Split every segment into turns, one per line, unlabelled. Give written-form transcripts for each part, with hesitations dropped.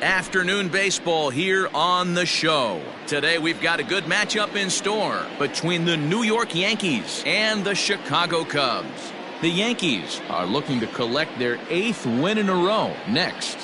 Afternoon baseball here on the show. Today we've got a good matchup in store between the New York Yankees and the Chicago Cubs. The Yankees are looking to collect their 8th win in a row next.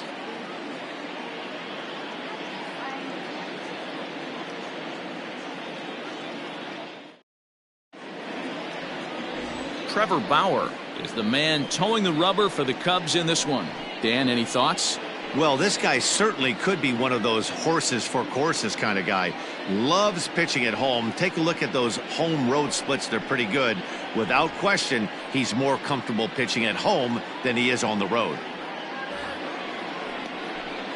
Trevor Bauer is the man towing the rubber for the Cubs in this one. Dan, any thoughts?
Well, this guy certainly could be one of those horses for courses kind of guy. Loves pitching at home. Take a look at those home road splits. They're pretty good. Without question, he's more comfortable pitching at home than he is on the road.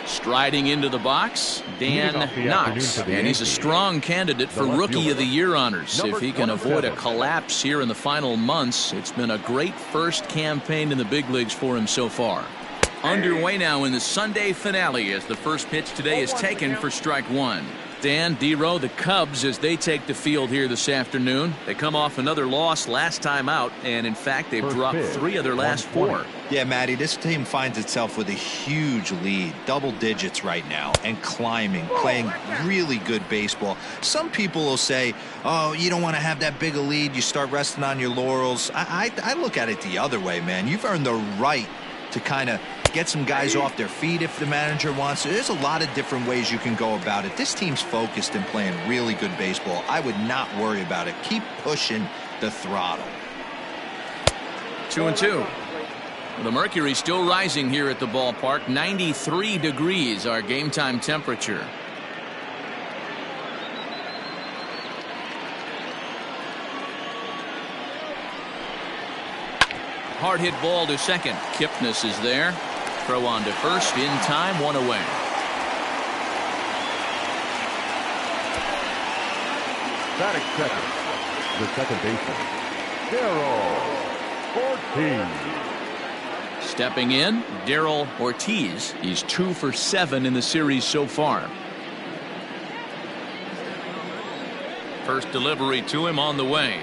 Striding into the box, Dan Knox, and he's a strong candidate for Rookie of the Year honors. If he can avoid a collapse here in the final months, it's been a great first campaign in the big leagues for him so far. Underway now in the Sunday finale as the first pitch today is taken for strike one. Dan, D-Row, the Cubs, as they take the field here this afternoon. They come off another loss last time out, and in fact, they've dropped 3 of their last 4.
Yeah, Matty, this team finds itself with a huge lead, double digits right now, and climbing, playing really good baseball. Some people will say, oh, you don't want to have that big a lead, you start resting on your laurels. I look at it the other way, man. You've earned the right to kind of get some guys off their feet if the manager wants to. There's a lot of different ways you can go about it. This team's focused and playing really good baseball. I would not worry about it. Keep pushing the throttle.
2-2. The mercury still rising here at the ballpark. 93 degrees our game time temperature. Hard hit ball to second. Kipnis is there. Throw on to first in time, 1 away.
Batting second, the second baseman, Darrell Ortiz.
Stepping in, Darrell Ortiz. He's 2 for 7 in the series so far. First delivery to him on the way.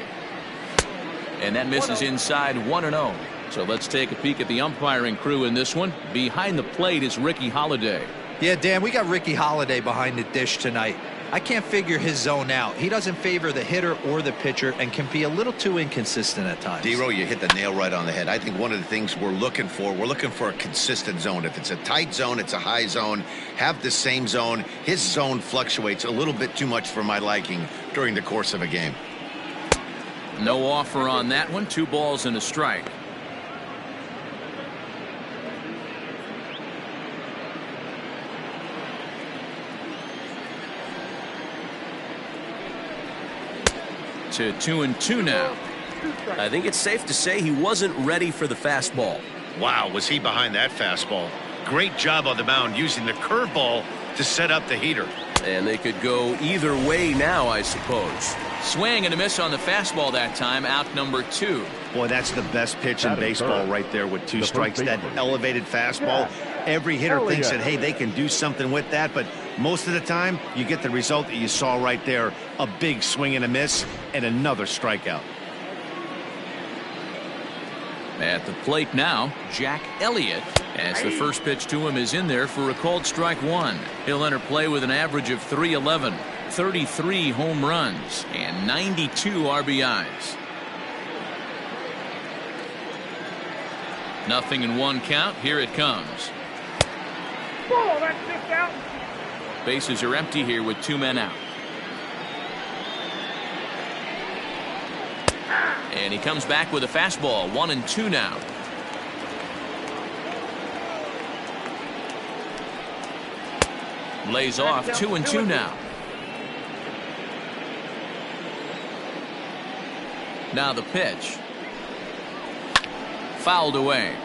And that misses inside 1-0. So let's take a peek at the umpiring crew in this one. Behind the plate is Ricky Holiday.
Yeah, Dan, we got Ricky Holiday behind the dish tonight. I can't figure his zone out. He doesn't favor the hitter or the pitcher and can be a little too inconsistent at times.
D-Row, you hit the nail right on the head. I think one of the things we're looking for a consistent zone. If it's a tight zone, it's a high zone. Have the same zone. His zone fluctuates a little bit too much for my liking during the course of a game.
No offer on that one. 2 balls and a strike. To 2-2 now. I think it's safe to say he wasn't ready for the fastball.
Wow, was he behind that fastball. Great job on the mound using the curveball to set up the heater.
And they could go either way now, I suppose. Swing and a miss on the fastball that time. Out number 2.
Boy, that's the best pitch in baseball right there with 2 strikes. That elevated fastball. Every hitter thinks that, hey, they can do something with that, but most of the time you get the result that you saw right there. A big swing and a miss and another strikeout.
At the plate now, Jack Elliott, as the first pitch to him is in there for a called strike 1. He'll enter play with an average of .311, 33 home runs, and 92 RBIs. Nothing in 1 count. Here it comes. Bases are empty here with 2 men out. And he comes back with a fastball. 1-2 now. Lays off. 2-2 now. Now the pitch. Fouled away.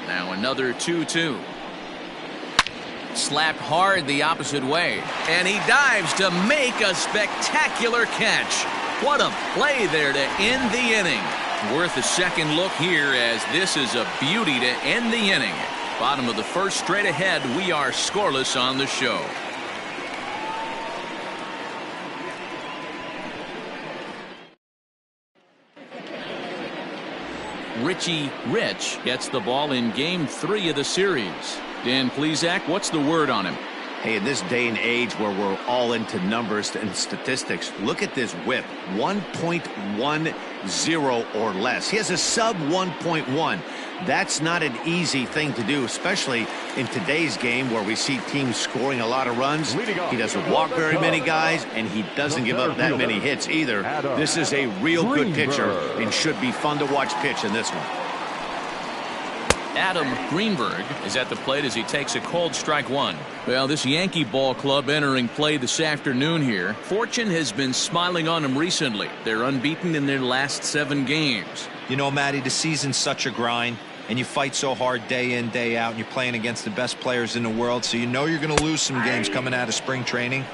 Now another 2-2. Slapped hard the opposite way. And he dives to make a spectacular catch. What a play there to end the inning. Worth a second look here, as this is a beauty to end the inning. Bottom of the first, straight ahead. We are scoreless on the show. Richie Rich gets the ball in Game 3 of the series. Dan Plesac, what's the word on him?
Hey, in this day and age where we're all into numbers and statistics, look at this whip, 1.10 or less. He has a sub 1.1. That's not an easy thing to do, especially in today's game where we see teams scoring a lot of runs. He doesn't walk very many guys, and he doesn't give up that many hits either. This is a real good pitcher and should be fun to watch pitch in this one.
Adam Greenberg is at the plate as he takes a cold strike one. Well, this Yankee ball club entering play this afternoon here. Fortune has been smiling on them recently. They're unbeaten in their last 7 games.
You know, Matty, the season's such a grind, and you fight so hard day in, day out, and you're playing against the best players in the world, so you know you're going to lose some games coming out of spring training.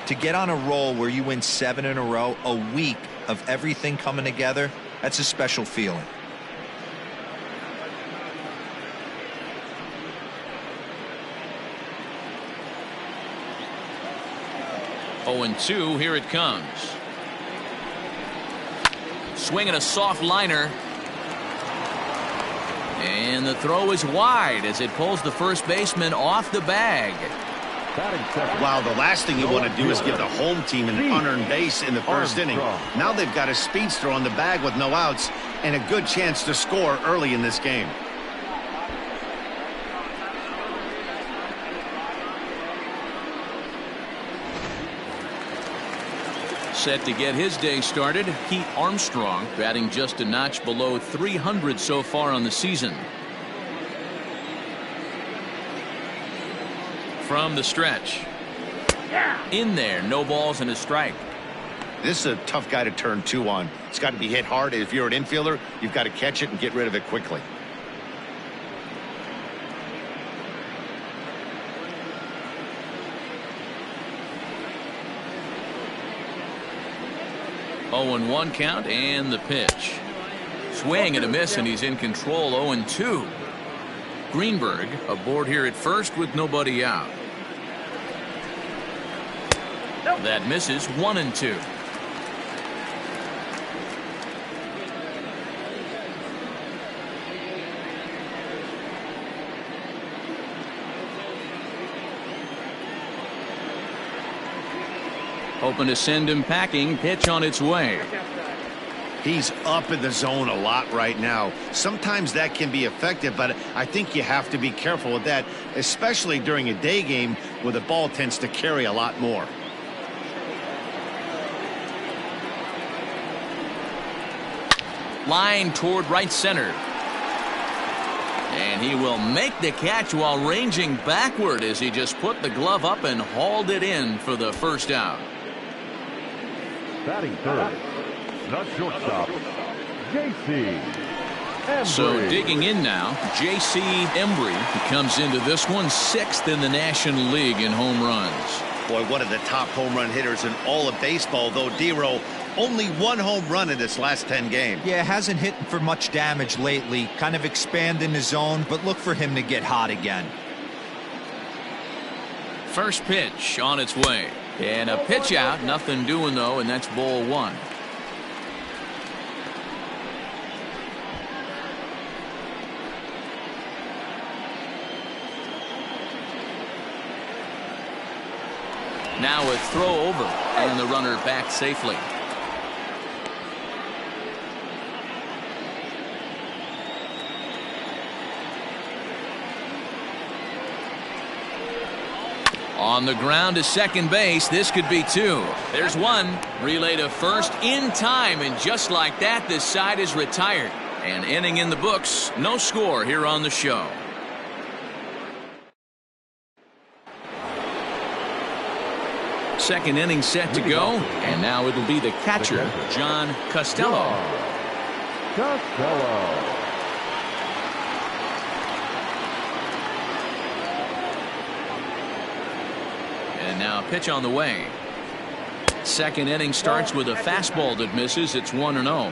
To get on a roll where you win 7 in a row, a week of everything coming together, that's a special feeling.
0-2, here it comes. Swinging a soft liner. And the throw is wide as it pulls the first baseman off the bag.
Wow, the last thing you want to do is give the home team an unearned base in the first inning. Now they've got a speedster on the bag with no outs and a good chance to score early in this game.
Set to get his day started, Pete Armstrong, batting just a notch below 300 so far on the season. From the stretch. In there, no balls and a strike.
This is a tough guy to turn 2 on. It's got to be hit hard. If you're an infielder, you've got to catch it and get rid of it quickly.
Oh, 0-1 count and the pitch. Swing and a miss, and he's in control. 0-2. Greenberg aboard here at first with nobody out. That misses. 1-2. Hoping to send him packing. Pitch on its way.
He's up in the zone a lot right now. Sometimes that can be effective, but I think you have to be careful with that, especially during a day game where the ball tends to carry a lot more.
Line toward right center. And he will make the catch while ranging backward as he just put the glove up and hauled it in for the first out.
Batting third, the shortstop, J.C. Embry.
So digging in now, J.C. Embry. He comes into this one 6th in the National League in home runs.
Boy, one of the top home run hitters in all of baseball, though. D-Row, only 1 home run in his last 10 games.
Yeah, hasn't hit for much damage lately. Kind of expanding his zone, but look for him to get hot again.
First pitch on its way. And a pitch out. Nothing doing, though, and that's ball 1. Now a throw over, and the runner back safely. On the ground to second base. This could be 2. There's 1. Relay to first in time, and just like that, this side is retired. An inning in the books. No score here on the show. Second inning set to go, and now it'll be the catcher, John Costello. And now pitch on the way. Second inning starts with a fastball that misses. It's 1-0.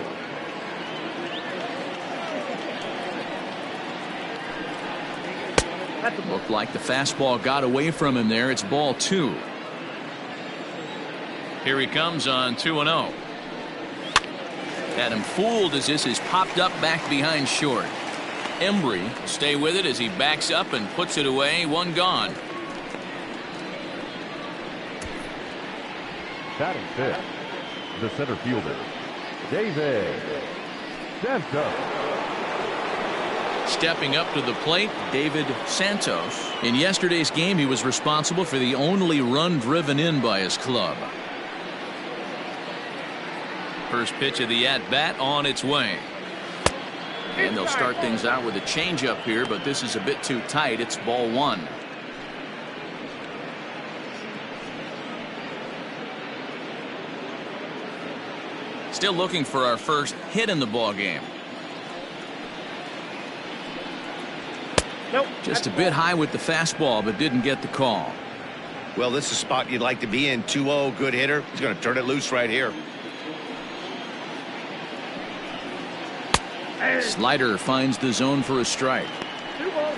Looked like the fastball got away from him there. It's ball 2. Here he comes on 2-0. Had him fooled as this is popped up back behind short. Embry will stay with it as he backs up and puts it away. One gone.
Batting fifth, the center fielder, David Santos.
Stepping up to the plate, David Santos. In yesterday's game, he was responsible for the only run driven in by his club. First pitch of the at-bat on its way. And they'll start things out with a changeup here, but this is a bit too tight. It's ball one. Still looking for our first hit in the ball game.
Nope.
Just a bit high with the fastball, but didn't get the call.
Well, this is a spot you'd like to be in. 2-0, good hitter. He's going to turn it loose right here.
Slider finds the zone for a strike.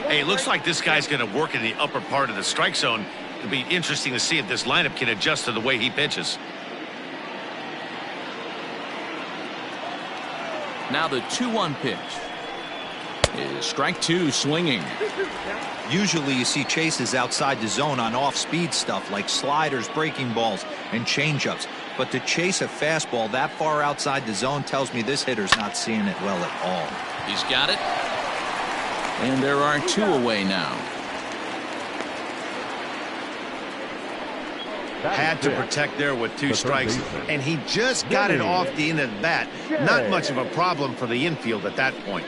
Hey, it looks like this guy's going to work in the upper part of the strike zone. It'll be interesting to see if this lineup can adjust to the way he pitches.
Now the 2-1 pitch is strike two, swinging.
Usually you see chases outside the zone on off-speed stuff like sliders, breaking balls, and changeups. But to chase a fastball that far outside the zone tells me this hitter's not seeing it well at all.
He's got it. And there are two away now.
Had to protect there with two strikes, and he just got it off the end of the bat. Not much of a problem for the infield at that point.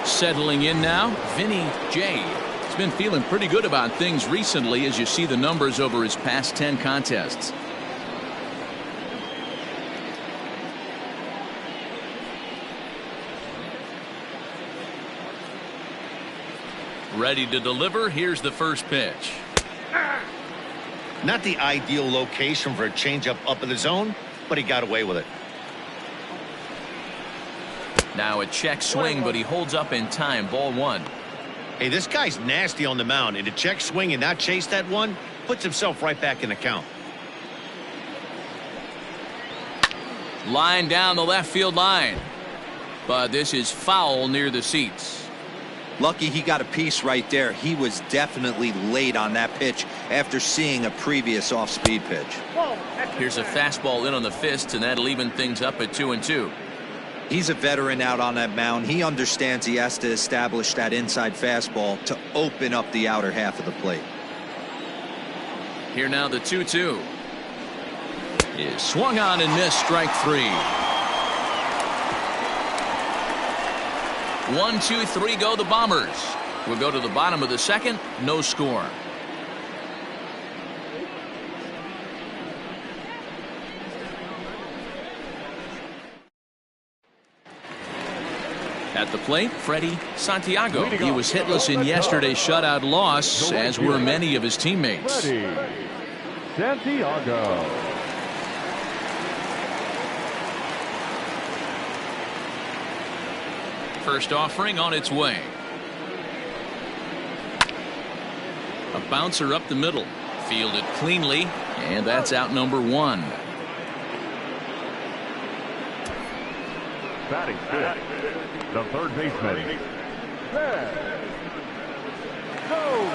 Settling in now, Vinny J. He's been feeling pretty good about things recently as you see the numbers over his past 10 contests. Ready to deliver. Here's the first pitch.
Not the ideal location for a changeup up in the zone, but he got away with it.
Now a check swing, but he holds up in time. Ball one.
Hey, this guy's nasty on the mound, and to check swing and not chase that one puts himself right back in the count.
Line down the left field line, but this is foul near the seats.
Lucky he got a piece right there. He was definitely late on that pitch after seeing a previous off-speed pitch.
Here's a fastball in on the fist, and that'll even things up at 2-2.
He's a veteran out on that mound. He understands he has to establish that inside fastball to open up the outer half of the plate.
Here now the 2-2 is swung on and missed. Strike three. 1, 2, 3 go the Bombers. We'll go to the bottom of the second. No score. At the plate, Freddie Santiago. He was hitless in yesterday's shutout loss, as were many of his teammates.
Freddie Santiago.
First offering on its way. A bouncer up the middle. Fielded cleanly, and that's out number one.
Batting fifth, the third baseman,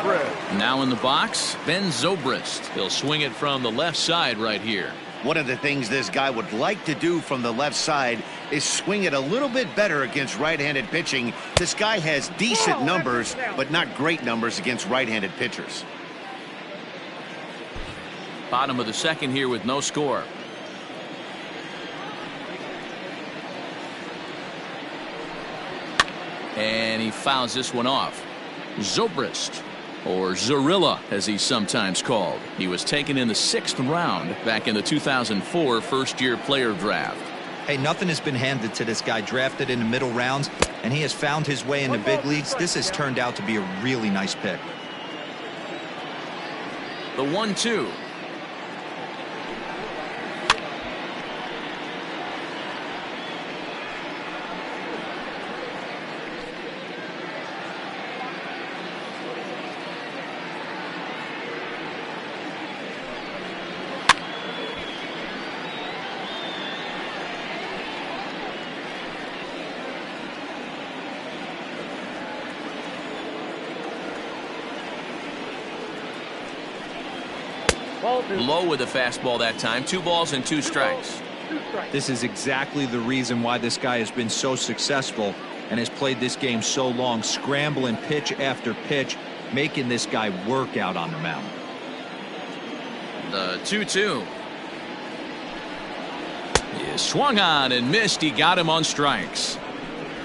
Zobrist.
Now in the box, Ben Zobrist. He'll swing it from the left side right here.
One of the things this guy would like to do from the left side is swing it a little bit better against right-handed pitching. This guy has decent numbers, but not great numbers against right-handed pitchers.
Bottom of the second here with no score. And he fouls this one off. Zobrist, or Zorilla as he's sometimes called. He was taken in the 6th round back in the 2004 first-year player draft.
Hey, nothing has been handed to this guy. Drafted in the middle rounds, and he has found his way in the big leagues. This has turned out to be a really nice pick.
The 1-2. Low with the fastball that time. 2 balls and 2 strikes.
This is exactly the reason why this guy has been so successful and has played this game so long, scrambling pitch after pitch, making this guy work out on the mound.
The 2-2. He swung on and missed. He got him on strikes.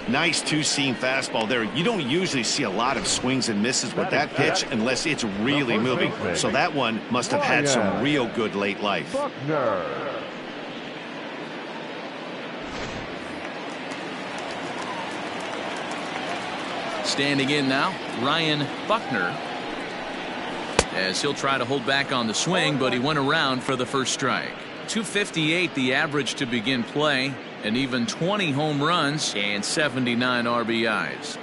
Nice two-seam fastball there. You don't usually see a lot of swings and misses with that pitch unless it's really moving. So that one must have had some real good late life.
Standing in now, Ryan Buckner, as he'll try to hold back on the swing, but he went around for the first strike. 258 the average to begin play, and even 20 home runs and 79 RBIs.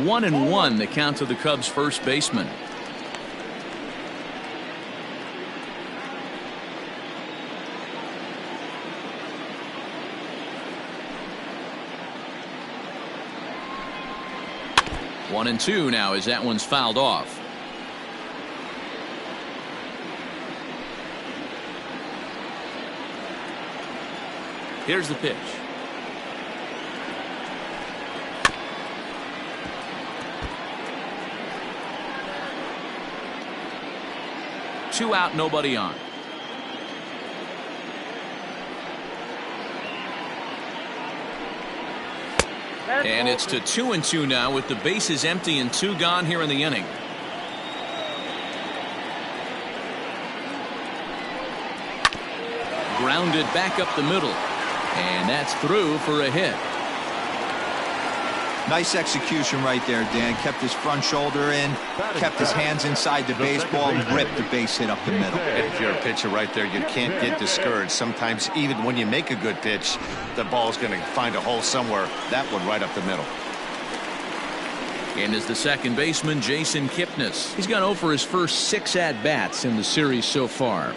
One and one the count to the Cubs first baseman. One and two now as that one's fouled off. Here's the pitch. Two out, nobody on. And it's to 2-2 now with the bases empty and 2 gone here in the inning. Grounded back up the middle. And that's through for a hit.
Nice execution right there, Dan. Kept his front shoulder in, kept his hands inside the baseball, and ripped the base hit up the middle.
If you're a pitcher right there, you can't get discouraged. Sometimes even when you make a good pitch, the ball's going to find a hole somewhere. That one right up the middle.
And is the second baseman, Jason Kipnis. He's gone 0 for his first 6 at-bats in the series so far.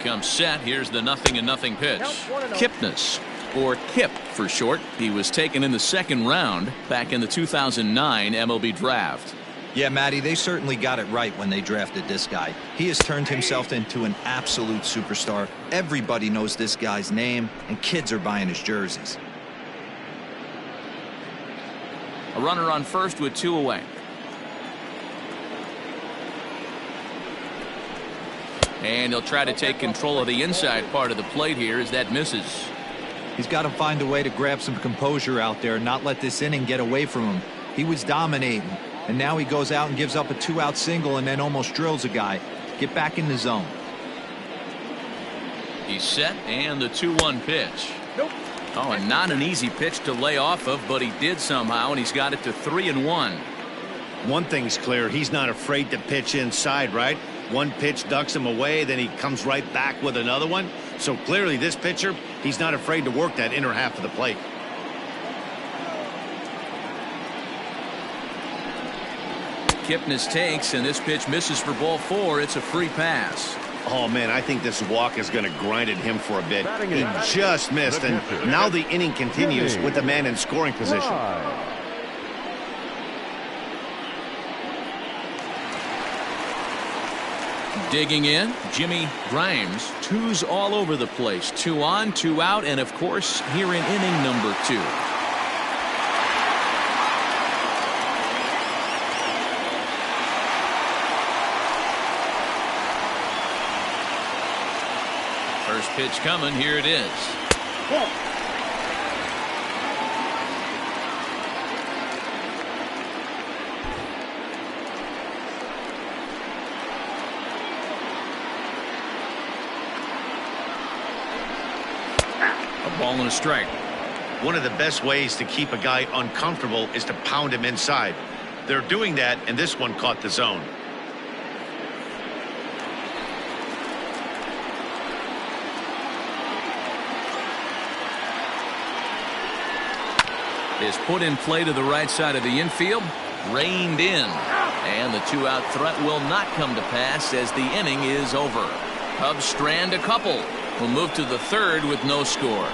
Comes set. Here's the 0-0 pitch. Kipnis, or Kip for short. He was taken in the second round back in the 2009 MLB draft.
Yeah, Matty, they certainly got it right when they drafted this guy. He has turned himself into an absolute superstar. Everybody knows this guy's name, and kids are buying his jerseys.
A runner on first with 2 away. And he'll try to take control of the inside part of the plate here as that misses.
He's got to find a way to grab some composure out there and not let this inning get away from him. He was dominating, and now he goes out and gives up a 2-out single and then almost drills a guy. Get back in the zone.
He's set, and the 2-1 pitch. Oh, and not an easy pitch to lay off of, but he did somehow, and he's got it to 3-1.
One thing's clear, he's not afraid to pitch inside, right? One pitch ducks him away, then he comes right back with another one. So clearly this pitcher, he's not afraid to work that inner half of the plate.
Kipnis takes, and this pitch misses for ball 4. It's a free pass.
Oh, man, I think this walk is going to grind at him for a bit. He just missed, and now the inning continues with the man in scoring position.
Digging in, Jimmy Grimes. 2s all over the place. 2 on, 2 out, and of course, here in inning number 2. First pitch coming. Here it is. Ball and a strike.
One of the best ways to keep a guy uncomfortable is to pound him inside. They're doing that, and this one caught the zone.
is put in play to the right side of the infield. Reined in. And the two-out threat will not come to pass as the inning is over. Cubs strand a couple. We'll move to the third with no score.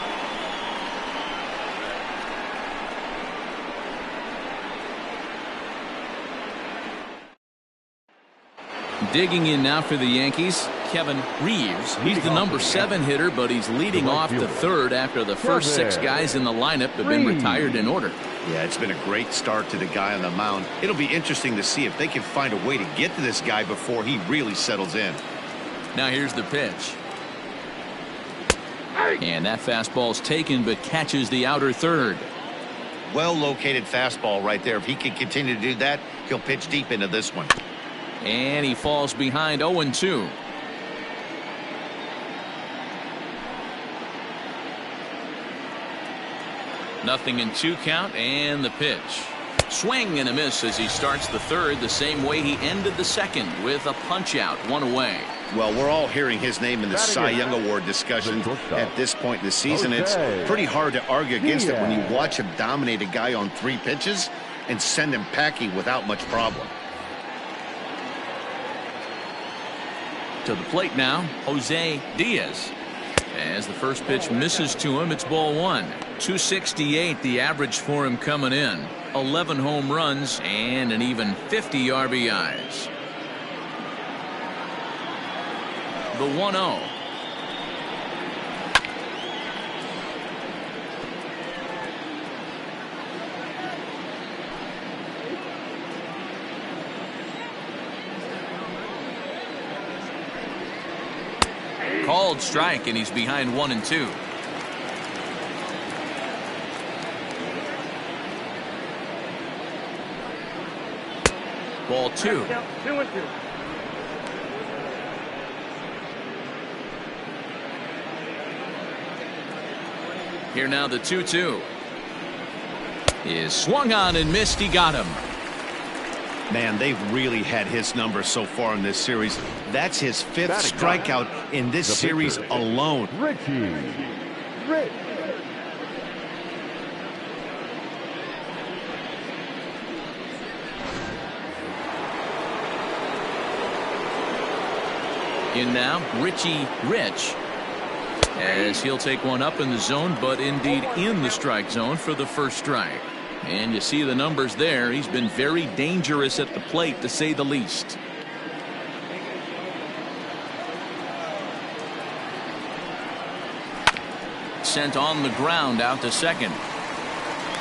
Digging in now for the Yankees, Kevin Reeves. He's the number 7 hitter, but he's leading off the third after the first 6 guys in the lineup have been retired in order.
Yeah, it's been a great start to the guy on the mound. It'll be interesting to see if they can find a way to get to this guy before he really settles in.
Now here's the pitch. And that fastball's taken but catches the outer third.
Well located fastball right there. If he can continue to do that, he'll pitch deep into this one.
And he falls behind 0-2. Nothing in 2 count, and the pitch. Swing and a miss as he starts the third the same way he ended the second with a punch out, 1 away.
Well, we're all hearing his name in the Cy Young Award discussion at this point in the season. It's pretty hard to argue against it when you watch him dominate a guy on 3 pitches and send him packing without much problem.
To the plate now, Jose Diaz. As the first pitch misses to him, it's ball 1. 268 the average for him coming in. 11 home runs and an even 50 RBIs. The 1-0. Called strike, and he's behind 1-2. Ball 2. Here now the 2-2 is swung on and missed. He got him.
Man, they've really had his number so far in this series. That's his 5th strikeout in this series alone.
Richie.
In now, Richie Rich. As he'll take one up in the zone, but indeed in the strike zone for the first strike. And you see the numbers there. He's been very dangerous at the plate, to say the least. Sent on the ground out to second.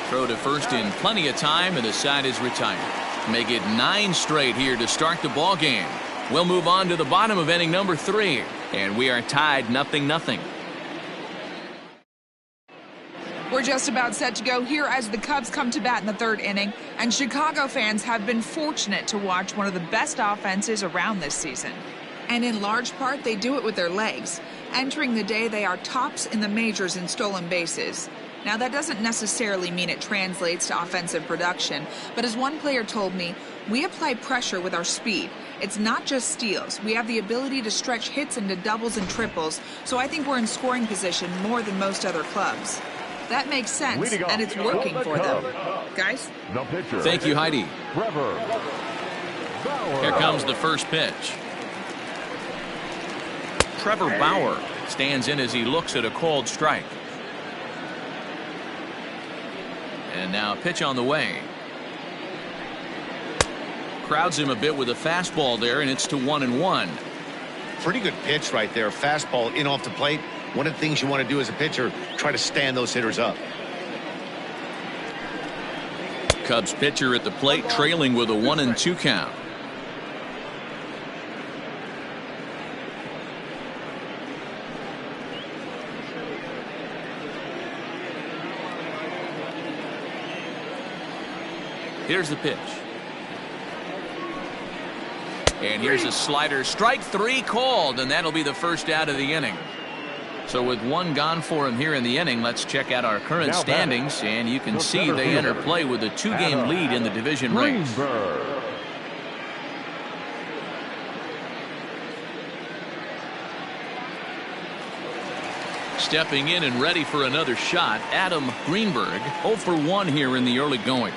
Throw to first in plenty of time, and the side is retired. Make it 9 straight here to start the ball game. We'll move on to the bottom of inning number 3, and we are tied 0-0.
We're just about set to go here as the Cubs come to bat in the 3rd inning, and Chicago fans have been fortunate to watch one of the best offenses around this season. And in large part, they do it with their legs. Entering the day, they are tops in the majors in stolen bases. Now, that doesn't necessarily mean it translates to offensive production, but as one player told me, we apply pressure with our speed. It's not just steals. We have the ability to stretch hits into doubles and triples, so I think we're in scoring position more than most other clubs. That makes sense, and it's working for them. Guys?
Thank you, Heidi. Here comes the first pitch. Trevor Bauer stands in as he looks at a called strike. And now a pitch on the way. Crowds him a bit with a fastball there, and it's to 1-1.
Pretty good pitch right there. Fastball in off the plate. One of the things you want to do as a pitcher, try to stand those hitters up.
Cubs pitcher at the plate, trailing with a 1-2 count. Here's the pitch. And here's a slider. Strike 3 called, and that'll be the first out of the inning. So with 1 gone for him here in the inning, let's check out our current standings, and you can see they enter play with a 2-game lead in the division race. Stepping in and ready for another shot, Adam Greenberg, 0 for 1 here in the early going.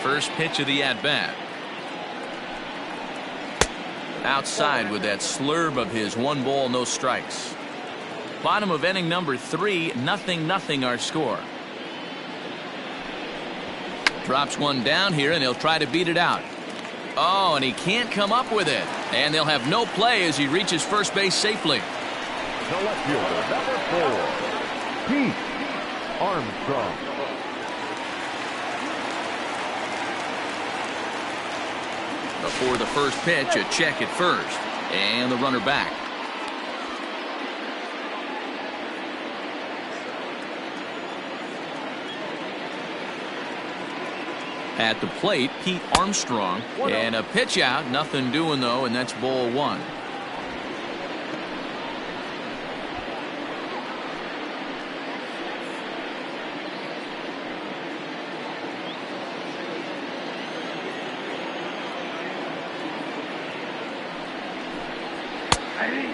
First pitch of the at-bat. Outside with that slurve of his. 1 ball, no strikes. Bottom of inning number 3, 0-0 our score. Drops one down here and he'll try to beat it out. Oh, and he can't come up with it. And they'll have no play as he reaches first base safely.
The left fielder, number 4, Pete Armstrong.
Before the first pitch, a check at first. And the runner back. At the plate, Pete Armstrong. And a pitch out. Nothing doing, though, and that's ball 1.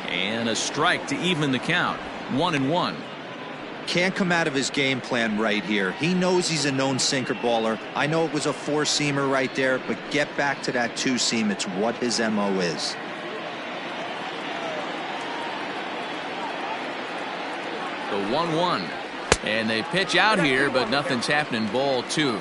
And a strike to even the count. 1-1.
Can't come out of his game plan right here. He knows he's a known sinker baller. I know it was a 4-seamer right there, but get back to that 2-seam. It's what his MO is.
The 1-1. And they pitch out here, but nothing's happening. Ball 2.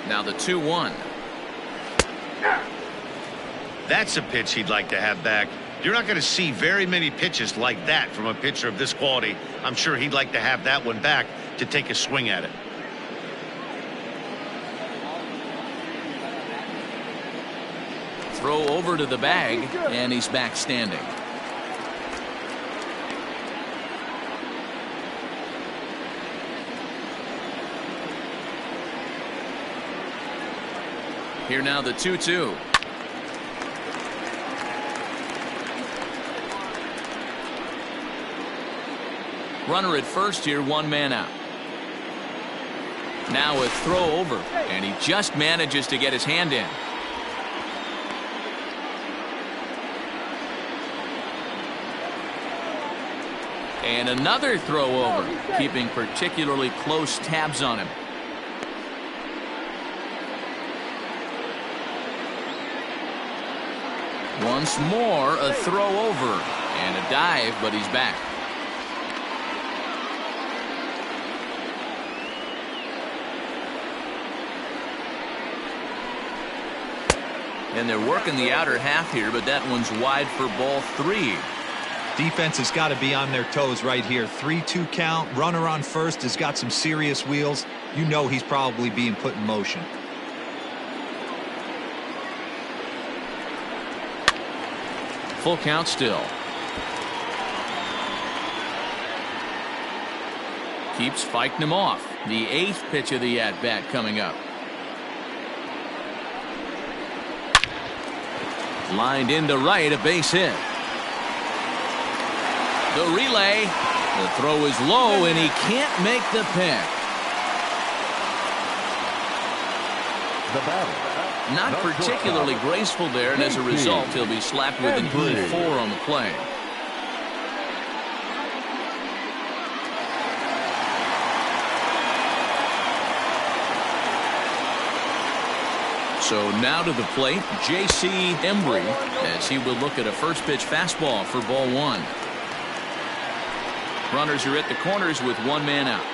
Now the 2-1.
That's a pitch he'd like to have back. You're not going to see very many pitches like that from a pitcher of this quality. I'm sure he'd like to have that one back to take a swing at it.
Throw over to the bag, and he's back standing. Here now the 2-2. Runner at first here, 1 man out. Now a throw over, and he just manages to get his hand in. And another throw over, keeping particularly close tabs on him. Once more, a throw over and a dive, but he's back. And they're working the outer half here, but that one's wide for ball 3.
Defense has got to be on their toes right here. 3-2 count. Runner on first has got some serious wheels. You know he's probably being put in motion.
Full count still. Keeps fighting him off. The 8th pitch of the at-bat coming up. Lined into right, a base hit. The relay. The throw is low, and he can't make the pick.
The battle.
Not particularly graceful there, and as a result, he'll be slapped with an E4 on the play. So now to the plate, J.C. Embry, as he will look at a first pitch fastball for ball 1. Runners are at the corners with 1 man out.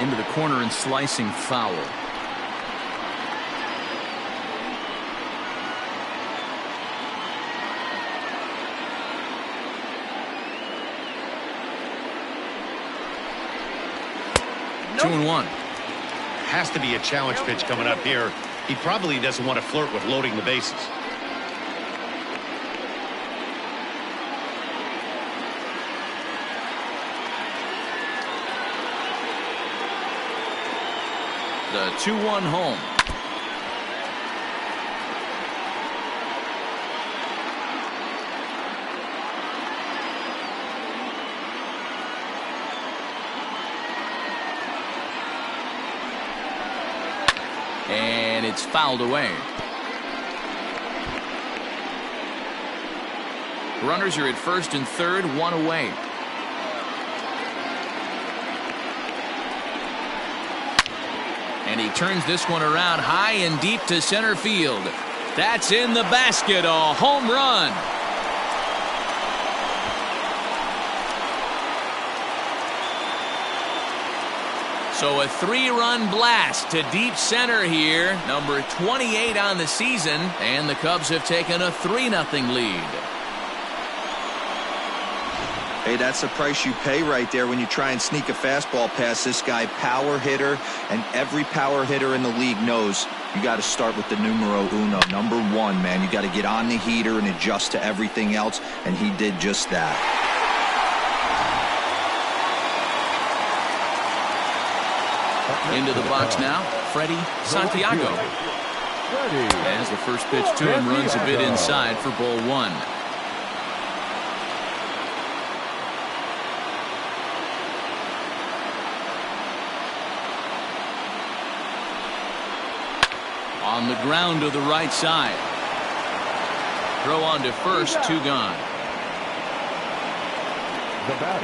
Into the corner and slicing foul. Nope. 2-1.
Has to be a challenge pitch coming up here. He probably doesn't want to flirt with loading the bases.
The 2-1 home. It's fouled away. Runners are at first and third, one away. And he turns this one around high and deep to center field. That's in the basket, a home run. So a 3-run blast to deep center here, number 28 on the season, and the Cubs have taken a 3-0 lead.
Hey, that's the price you pay right there when you try and sneak a fastball past this guy. Power hitter, and every power hitter in the league knows you got to start with the numero uno, number 1, man. You got to get on the heater and adjust to everything else, and he did just that.
Into the box now, Freddie Santiago. As the first pitch to him runs a bit inside for ball 1. On the ground to the right side. Throw on to first, 2 gone.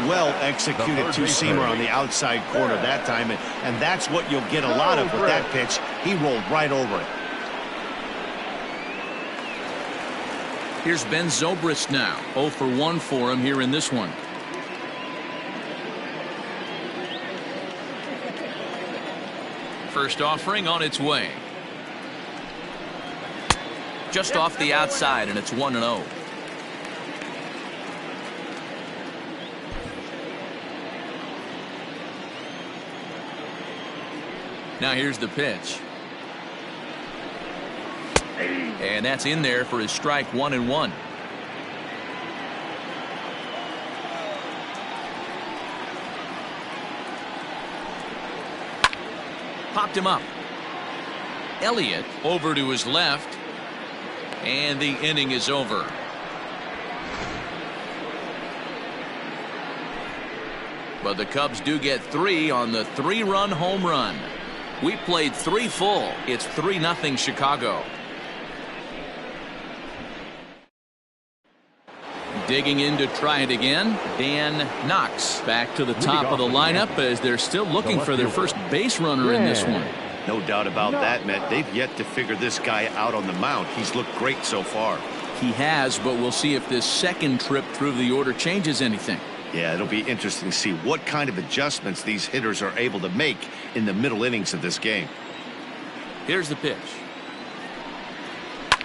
Well executed two-seamer on the outside corner that time, and that's what you'll get a lot of with that pitch. He rolled right over it.
Here's Ben Zobrist now. 0 for 1 for him here in this one. First offering on its way. Just off the outside, and it's 1-0. Now here's the pitch. And that's in there for his strike, 1-1. Popped him up. Elliott over to his left. And the inning is over. But the Cubs do get 3 on the 3-run home run. We played 3 full. It's 3-0 Chicago. Digging in to try it again, Dan Knox back to the top of the lineup as they're still looking for their first base runner in this one.
No doubt about that, Matt. They've yet to figure this guy out on the mound. He's looked great so far.
He has, but we'll see if this second trip through the order changes anything.
Yeah, it'll be interesting to see what kind of adjustments these hitters are able to make in the middle innings of this game.
Here's the pitch.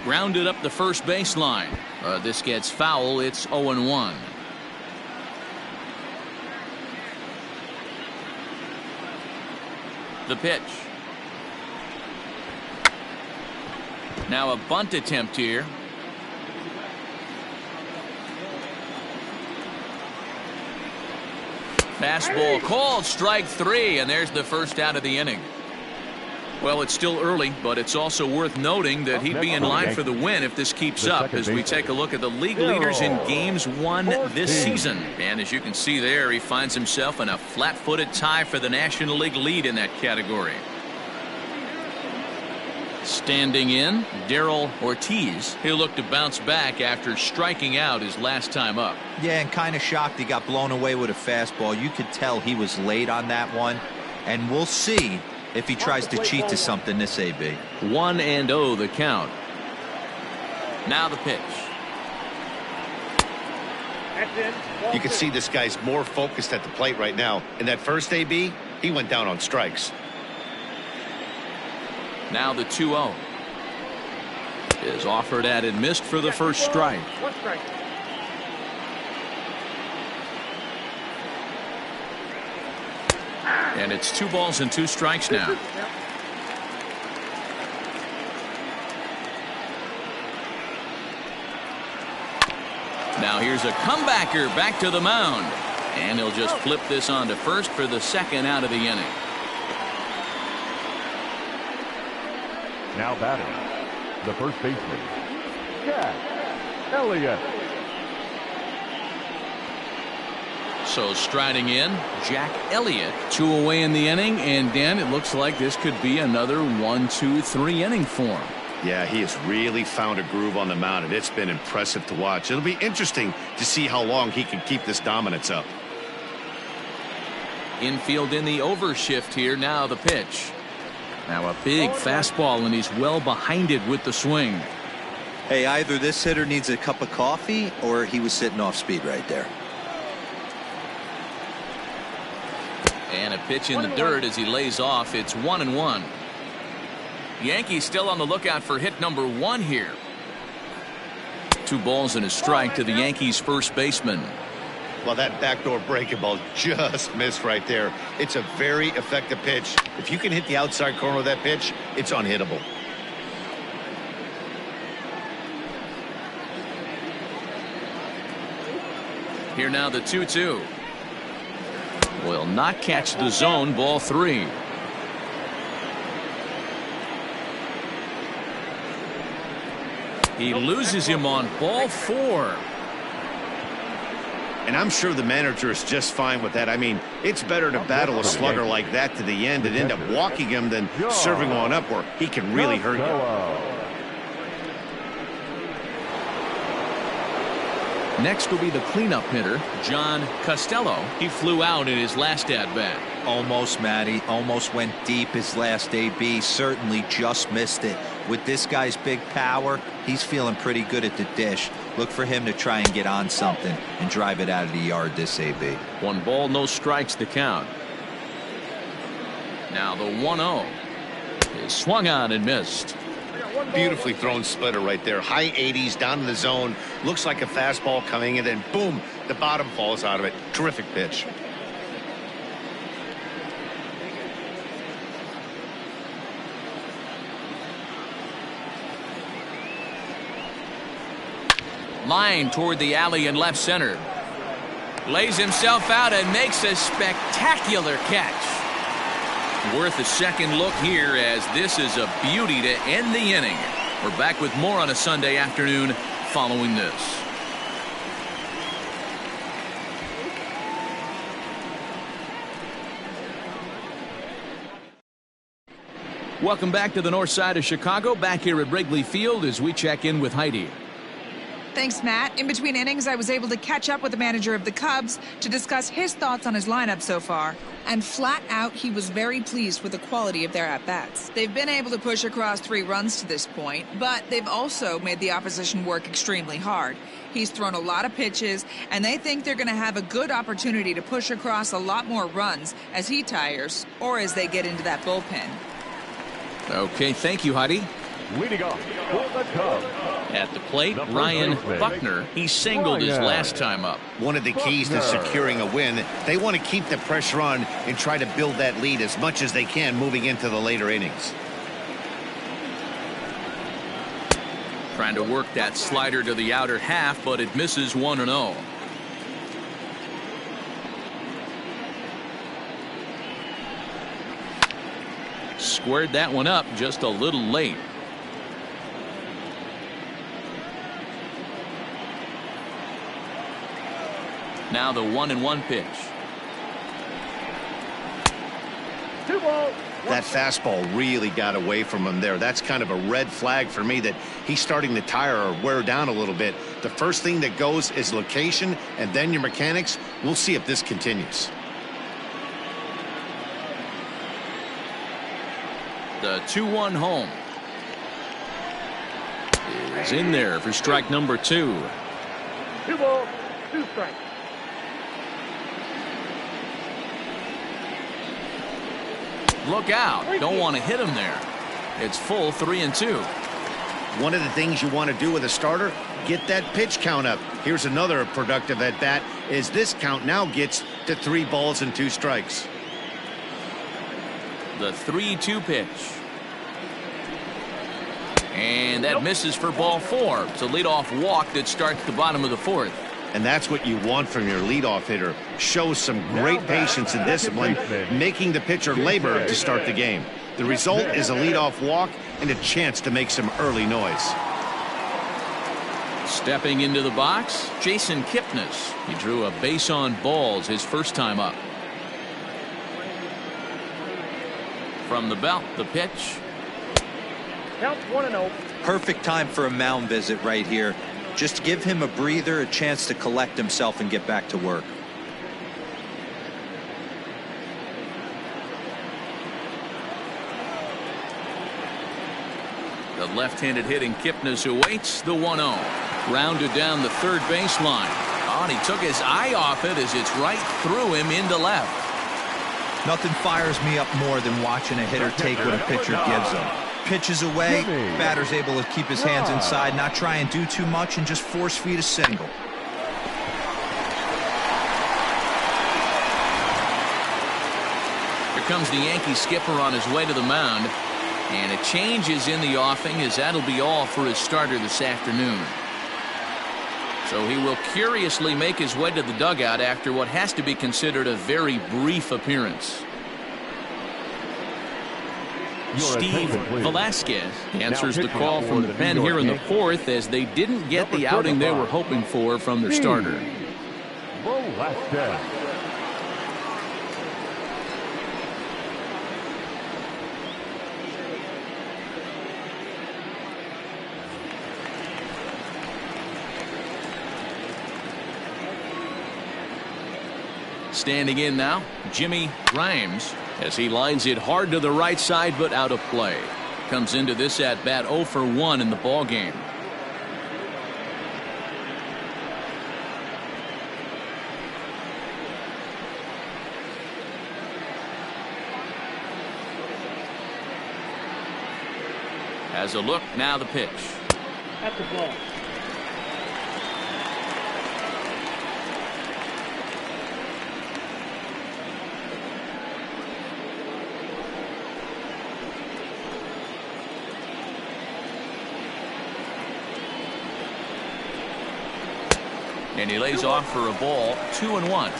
Grounded up the first baseline. This gets foul. It's 0-1. The pitch. Now a bunt attempt here. Fastball called, strike 3, and there's the first out of the inning. Well, it's still early, but it's also worth noting that he'd be in line for the win if this keeps up as we take a look at the league leaders in games won this season. And as you can see there, he finds himself in a flat-footed tie for the National League lead in that category. Standing in, Daryl Ortiz. He'll look to bounce back after striking out his last time up.
Yeah, and kind of shocked he got blown away with a fastball. You could tell he was late on that one, and we'll see if he tries to cheat to something this AB.
1-0 the count. Now the pitch.
You can see this guy's more focused at the plate right now. In that first AB, he went down on strikes.
Now the 2-0 is offered at and missed for the first strike. And it's 2 balls and 2 strikes now. Now here's a comebacker back to the mound. And he'll just flip this on to first for the second out of the inning.
Now batting, the first baseman, Jack Elliott.
So striding in, Jack Elliott. 2 away in the inning, and Dan, it looks like this could be another 1, 2, 3 inning for him.
Yeah, he has really found a groove on the mound, and it's been impressive to watch. It'll be interesting to see how long he can keep this dominance up.
Infield in the overshift here. Now the pitch. Now a big fastball, and he's well behind it with the swing.
Hey, either this hitter needs a cup of coffee or he was sitting off speed right there.
And a pitch in the dirt as he lays off. It's 1-1. Yankees still on the lookout for hit number 1 here. 2 balls and a strike to the Yankees first baseman.
Well, that backdoor breaking ball just missed right there. It's a very effective pitch. If you can hit the outside corner of that pitch, it's unhittable.
Here now the 2-2. Will not catch the zone. Ball 3. He loses him on ball 4.
And I'm sure the manager is just fine with that. I mean, it's better to battle a slugger like that to the end and end up walking him than serving one up where he can really hurt you.
Next will be the cleanup hitter, John Costello. He flew out in his last at-bat.
Almost, Matty. Almost went deep his last AB. Certainly just missed it. With this guy's big power, he's feeling pretty good at the dish. Look for him to try and get on something and drive it out of the yard this AB.
1 ball, no strikes to count. Now the 1-0 is swung on and missed.
Beautifully thrown splitter right there. High 80s down in the zone. Looks like a fastball coming in, and boom, the bottom falls out of it. Terrific pitch.
Line toward the alley in left center. Lays himself out and makes a spectacular catch. Worth a second look here, as this is a beauty to end the inning. We're back with more on a Sunday afternoon following this. Welcome back to the north side of Chicago. Back here at Wrigley Field as we check in with Heidi.
Thanks, Matt. In between innings, I was able to catch up with the manager of the Cubs to discuss his thoughts on his lineup so far. And flat out, he was very pleased with the quality of their at-bats. They've been able to push across 3 runs to this point, but they've also made the opposition work extremely hard. He's thrown a lot of pitches, and they think they're going to have a good opportunity to push across a lot more runs as he tires or as they get into that bullpen.
Okay, thank you, Heidi.
Leading off for the Cubs.
At the plate, Ryan Buckner. He singled his last time up.
One of the keys to securing a win, they want to keep the pressure on and try to build that lead as much as they can moving into the later innings.
Trying to work that slider to the outer half, but it misses 1-0. Squared that one up just a little late. Now the 1-1 pitch.
That fastball really got away from him there. That's kind of a red flag for me that he's starting to tire or wear down a little bit. The first thing that goes is location and then your mechanics. We'll see if this continues.
The 2-1 home is in there for strike number 2.
2 balls, 2 strikes.
Look out. Don't want to hit him there. It's full 3-2.
One of the things you want to do with a starter, get that pitch count up. Here's another productive at bat, is this count now gets to 3 balls and 2 strikes.
The 3-2 pitch. And that misses for ball 4. It's a leadoff walk that starts the bottom of the 4th.
And that's what you want from your leadoff hitter. Shows some great patience and discipline, making the pitcher labor to start the game. The result is a leadoff walk and a chance to make some early noise.
Stepping into the box, Jason Kipnis. He drew a base on balls his first time up. From the belt, the pitch.
Count 1-0.
Perfect time for a mound visit right here. Just give him a breather, a chance to collect himself and get back to work.
The left-handed hitting Kipnis awaits the 1-0. Grounded down the third baseline. Oh, and he took his eye off it as it's right through him into left.
Nothing fires me up more than watching a hitter take what a pitcher gives him. Pitches away, batter's able to keep his hands inside, not try and do too much, and just force feed a single.
Here comes the Yankee skipper on his way to the mound. And a change is in the offing, as that'll be all for his starter this afternoon. So he will curiously make his way to the dugout after what has to be considered a very brief appearance. Steve Velasquez answers the call from the pen here in the fourth, as they didn't get the outing they were hoping for from their starter. Standing in now, Jimmy Grimes, as he lines it hard to the right side but out of play. Comes into this at bat 0 for 1 in the ball game. Has a look, now the pitch.
At the ball.
And he lays off for a ball, 2-1.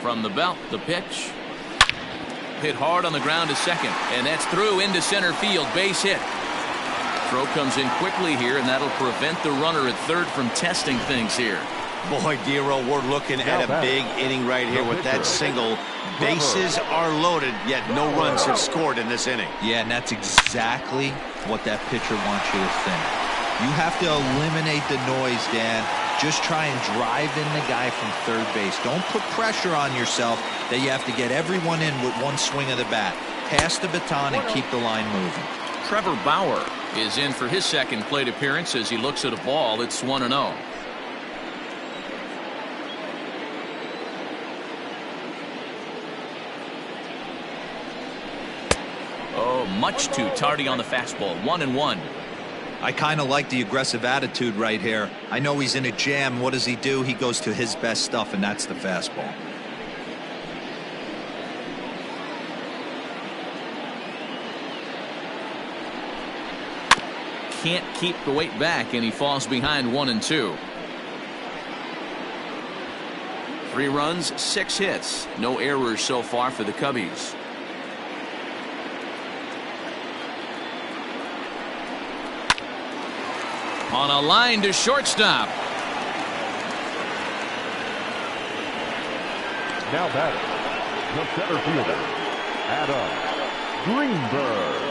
From the belt, the pitch. Hit hard on the ground to second, and that's through into center field. Base hit. Throw comes in quickly here, and that'll prevent the runner at third from testing things here.
Boy, Giro, we're looking at a big inning right here with that single. Bases are loaded, yet no runs have scored in this inning.
Yeah, and that's exactly what that pitcher wants you to think. You have to eliminate the noise, Dan. Just try and drive in the guy from third base. Don't put pressure on yourself that you have to get everyone in with one swing of the bat. Pass the baton and keep the line moving.
Trevor Bauer is in for his second plate appearance as he looks at a ball. It's 1-0. Oh, much too tardy on the fastball. 1-1.
I kind of like the aggressive attitude right here. I know he's in a jam. What does he do? He goes to his best stuff, and that's the fastball.
Can't keep the weight back, and he falls behind 1-2. 3 runs, 6 hits. No errors so far for the Cubbies. On a line to shortstop.
Now batting, the center fielder, Adam Greenberg.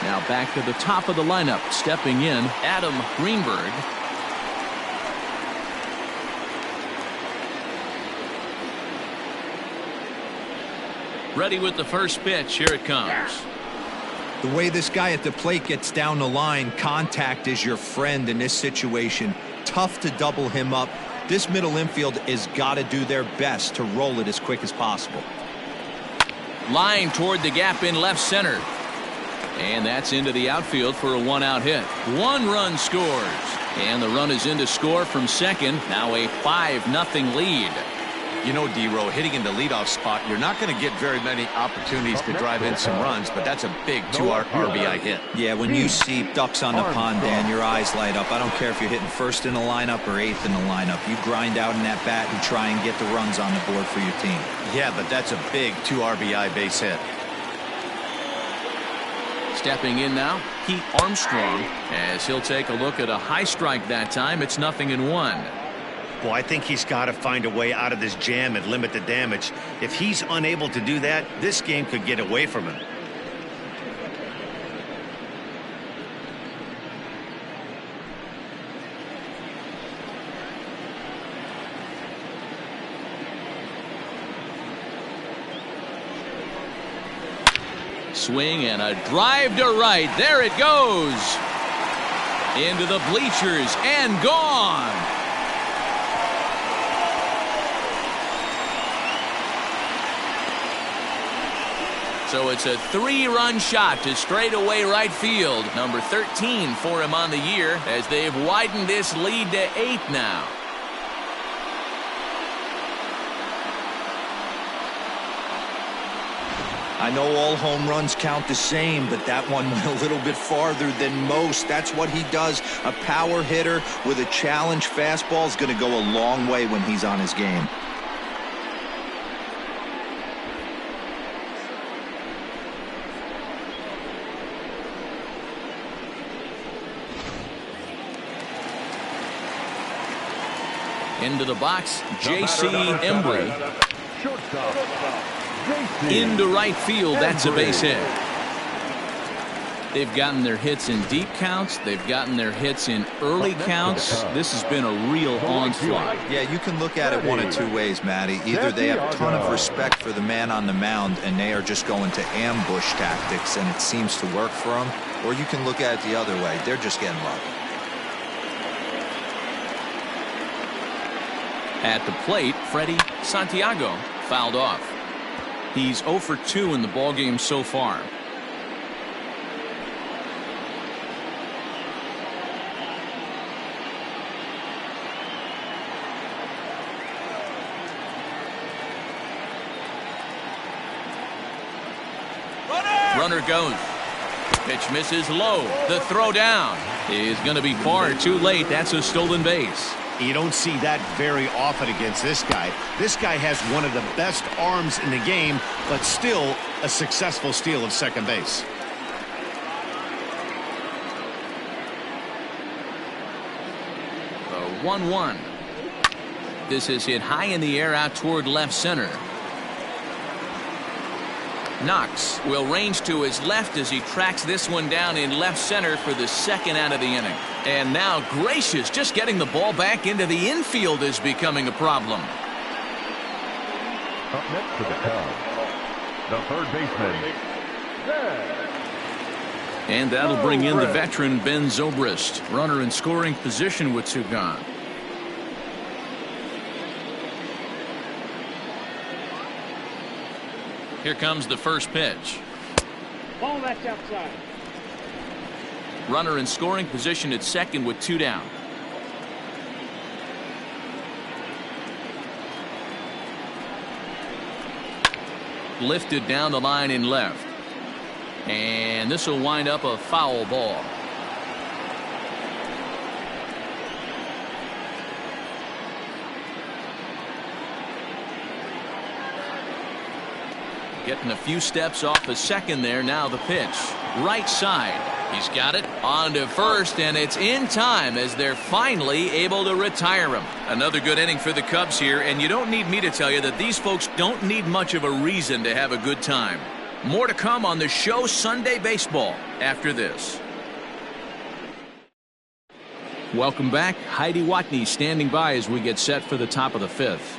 Now back to the top of the lineup. Stepping in, Adam Greenberg. Ready with the first pitch. Here it comes.
The way this guy at the plate gets down the line, contact is your friend in this situation. Tough to double him up. This middle infield has got to do their best to roll it as quick as possible.
Line toward the gap in left center. And that's into the outfield for a 1-out hit. 1 run scores. And the run is in to score from second. Now a 5-0 lead.
You know, D-Row, hitting in the leadoff spot, you're not going to get very many opportunities to drive in some runs, but that's a big 2 RBI hit.
Yeah, when you see ducks on the pond, Dan, your eyes light up. I don't care if you're hitting first in the lineup or 8th in the lineup. You grind out in that bat and try and get the runs on the board for your team.
Yeah, but that's a big 2 RBI base hit.
Stepping in now, Pete Armstrong, as he'll take a look at a high strike that time. It's 0-1.
Well, I think he's got to find a way out of this jam and limit the damage. If he's unable to do that, this game could get away from him.
Swing and a drive to right. There it goes. Into the bleachers and gone. So it's a 3-run shot to straightaway right field. Number 13 for him on the year as they've widened this lead to 8 now.
I know all home runs count the same, but that one went a little bit farther than most. That's what he does. A power hitter with a challenge fastball is going to go a long way when he's on his game.
Into the box, J.C. Embry. Into right field. That's a base hit. They've gotten their hits in deep counts. They've gotten their hits in early counts. This has been a real onslaught.
Yeah, you can look at it one of 2 ways, Matty. Either they have a ton of respect for the man on the mound and they are just going to ambush tactics and it seems to work for them, or you can look at it the other way. They're just getting lucky.
At the plate, Freddie Santiago fouled off. He's 0 for 2 in the ballgame so far. Runner goes. Pitch misses low. The throw down is going to be far too late. That's a stolen base.
You don't see that very often against this guy. This guy has one of the best arms in the game, but still a successful steal of second base.
The 1-1. This is hit high in the air out toward left center. Knox will range to his left as he tracks this one down in left center for the second out of the inning. And now Gracious just getting the ball back into the infield is becoming a problem.
Up next for the Cubs, the third baseman, Ben.
And that'll bring in the veteran Ben Zobrist. Runner in scoring position with 2 gone. Here comes the first pitch.
Ball, that's outside.
Runner in scoring position at second with 2 down. Lifted down the line in left. And this will wind up a foul ball. Getting a few steps off a second there. Now the pitch. Right side. He's got it on to first, and it's in time as they're finally able to retire him. Another good inning for the Cubs here, and you don't need me to tell you that these folks don't need much of a reason to have a good time. More to come on the show Sunday Baseball after this. Welcome back. Heidi Watney standing by as we get set for the top of the 5th.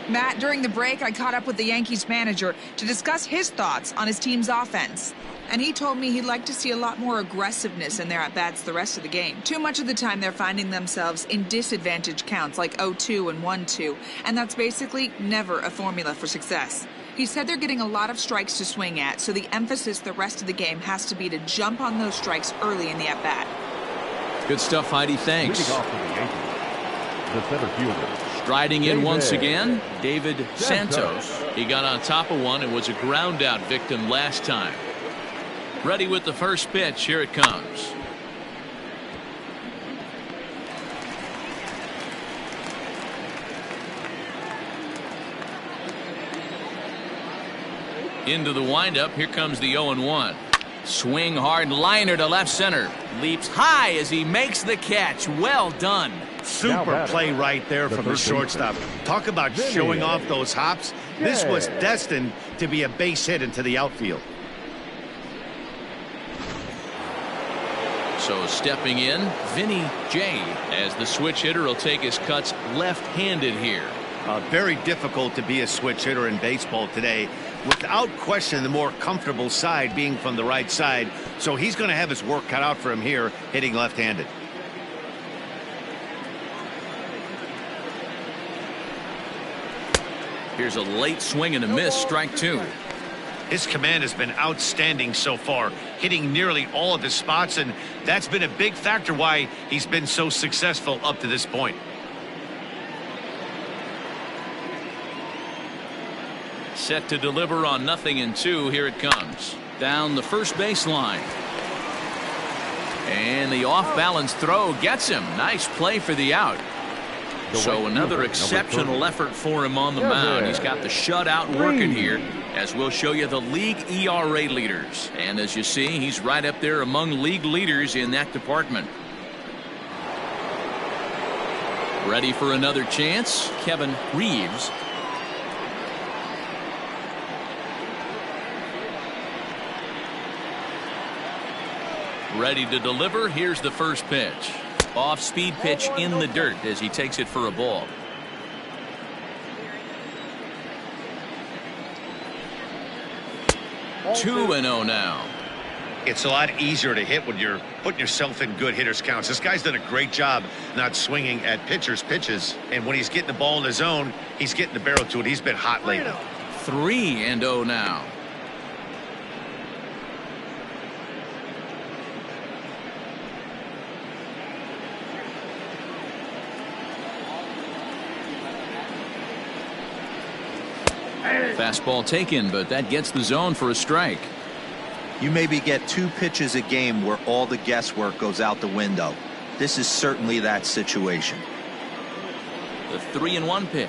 Matt, during the break, I caught up with the Yankees manager to discuss his thoughts on his team's offense. And he told me he'd like to see a lot more aggressiveness in their at-bats the rest of the game. Too much of the time they're finding themselves in disadvantage counts like 0-2 and 1-2. And that's basically never a formula for success. He said they're getting a lot of strikes to swing at, so the emphasis the rest of the game has to be to jump on those strikes early in the at-bat.
Good stuff, Heidi. Thanks.
Leading off for the Yankees, the center fielder,
Striding in once again, David Santos. He got on top of one and was a ground out victim last time. Ready with the first pitch. Here it comes. Into the windup. Here comes the 0-1. Swing hard, liner to left center. Leaps high as he makes the catch. Well done.
Super play right there from the shortstop. Talk about showing off those hops. This was destined to be a base hit into the outfield.
So stepping in, Vinny J, as the switch hitter will take his cuts left-handed here.
Very difficult to be a switch hitter in baseball today. Without question, the more comfortable side being from the right side. So he's going to have his work cut out for him here, hitting left-handed.
Here's a late swing and a miss, strike two.
His command has been outstanding so far, hitting nearly all of his spots, and that's been a big factor why he's been so successful up to this point.
Set to deliver on 0-2. Here it comes. Down the first baseline. And the off-balance throw gets him. Nice play for the out. So another exceptional effort for him on the mound. He's got the shutout working here, as we'll show you the league ERA leaders. And as you see, he's right up there among league leaders in that department. Ready for another chance, Kevin Reeves. Ready to deliver. Here's the first pitch. Off-speed pitch in the dirt as he takes it for a ball. Two and 0 now.
It's a lot easier to hit when you're putting yourself in good hitters counts. This guy's done a great job not swinging at pitchers' pitches, and when he's getting the ball in his zone, he's getting the barrel to it. He's been hot lately.
3 and 0 now. Fastball taken, but that gets the zone for a strike.
You maybe get 2 pitches a game where all the guesswork goes out the window. This is certainly that situation.
The 3-1 pitch.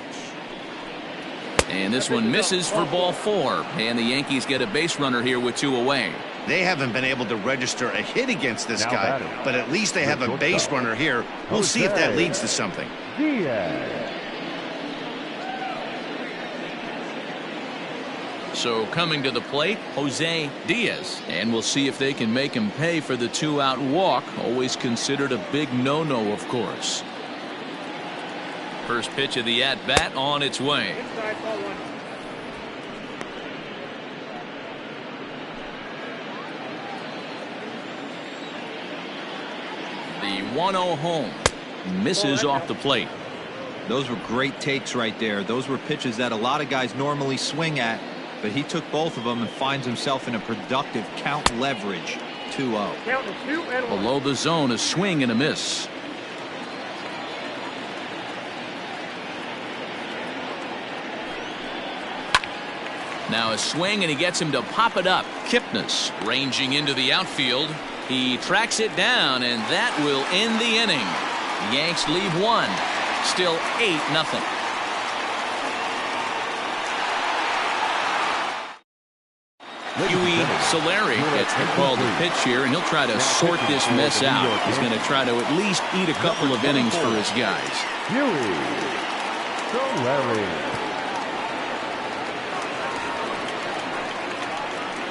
And this one misses for ball 4. And the Yankees get a base runner here with 2 away.
They haven't been able to register a hit against this guy, but at least they have a base runner here. We'll see if that leads to something.
So coming to the plate, Jose Diaz, and we'll see if they can make him pay for the 2-out walk. Always considered a big no-no, of course. First pitch of the at-bat on its way. The 1-0 home misses off the plate.
Those were great takes right there. Those were pitches that a lot of guys normally swing at, but he took both of them and finds himself in a productive count leverage. 2-0.
Below the zone, a swing and a miss. Now a swing, and he gets him to pop it up. Kipnis ranging into the outfield. He tracks it down, and that will end the inning. Yanks lead 1. Still 8-0. Huey Solari gets the call to pitch here, and he'll try to sort this mess out. He's going to try to at least eat a couple of innings for his guys.
Huey Solari.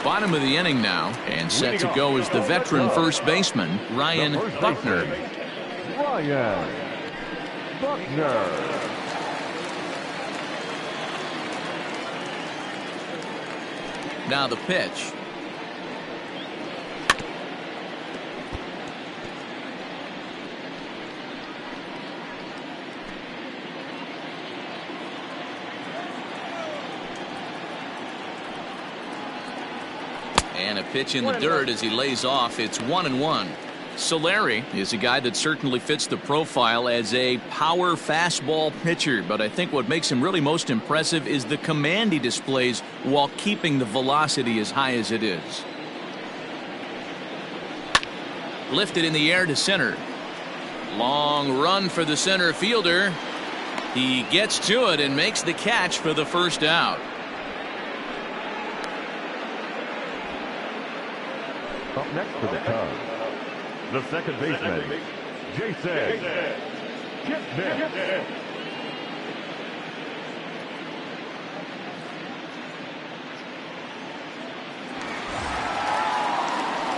Bottom of the inning now, and set to go is the veteran first baseman, Ryan Buckner.
Ryan Buckner.
Now the pitch. And a pitch in the dirt as he lays off. It's 1-1. Solari is a guy that certainly fits the profile as a power fastball pitcher, but I think what makes him really most impressive is the command he displays while keeping the velocity as high as it is. Lifted in the air to center. Long run for the center fielder. He gets to it and makes the catch for the first out.
Up next for the Cubs, the second baseman, Jasson-JP.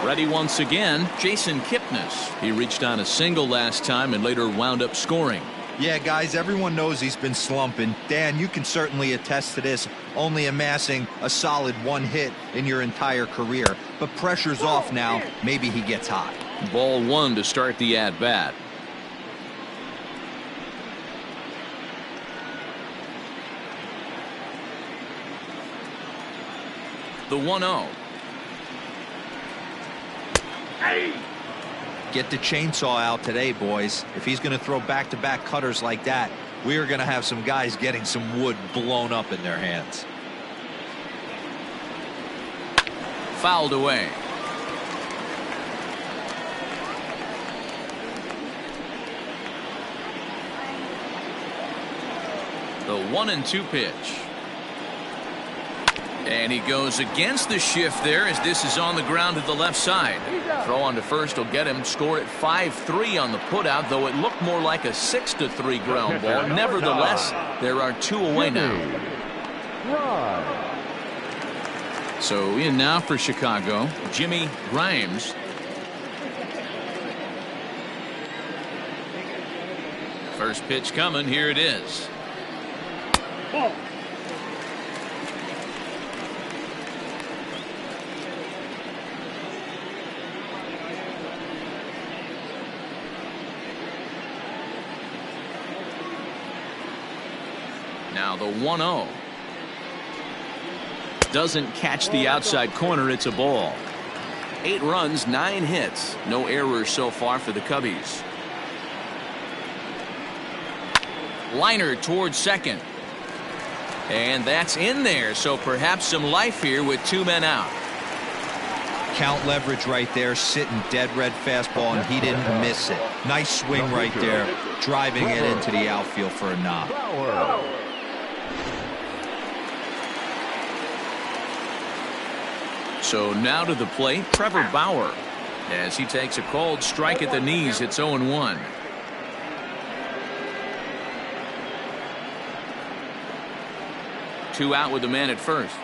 Ready once again, Jason Kipnis. He reached on a single last time and later wound up scoring.
Yeah, guys, everyone knows he's been slumping. Dan, you can certainly attest to this, only amassing a solid 1 hit in your entire career. But pressure's off now. Maybe he gets hot.
Ball 1 to start the at-bat. The 1-0.
Get the chainsaw out today, boys. If he's going to throw back-to-back cutters like that, we are going to have some guys getting some wood blown up in their hands.
Fouled away. The 1-2 pitch. And he goes against the shift there as this is on the ground to the left side. Throw on to first will get him. Score at 5-3 on the putout, though it looked more like a 6-3 ground ball. Nevertheless, there are 2 away now. So in now for Chicago, Jimmy Grimes. First pitch coming. Here it is.
Ball.
Now the 1-0. Doesn't catch the outside corner. It's a ball. 8 runs, 9 hits. No errors so far for the Cubbies. Liner towards second. And that's in there. So perhaps some life here with 2 men out.
Count leverage right there, sitting dead red fastball, and he didn't miss it. Nice swing right there, driving it into the outfield for a knock.
So now to the plate, Trevor Bauer. As he takes a cold strike at the knees, it's 0-1. Two out with the man at first.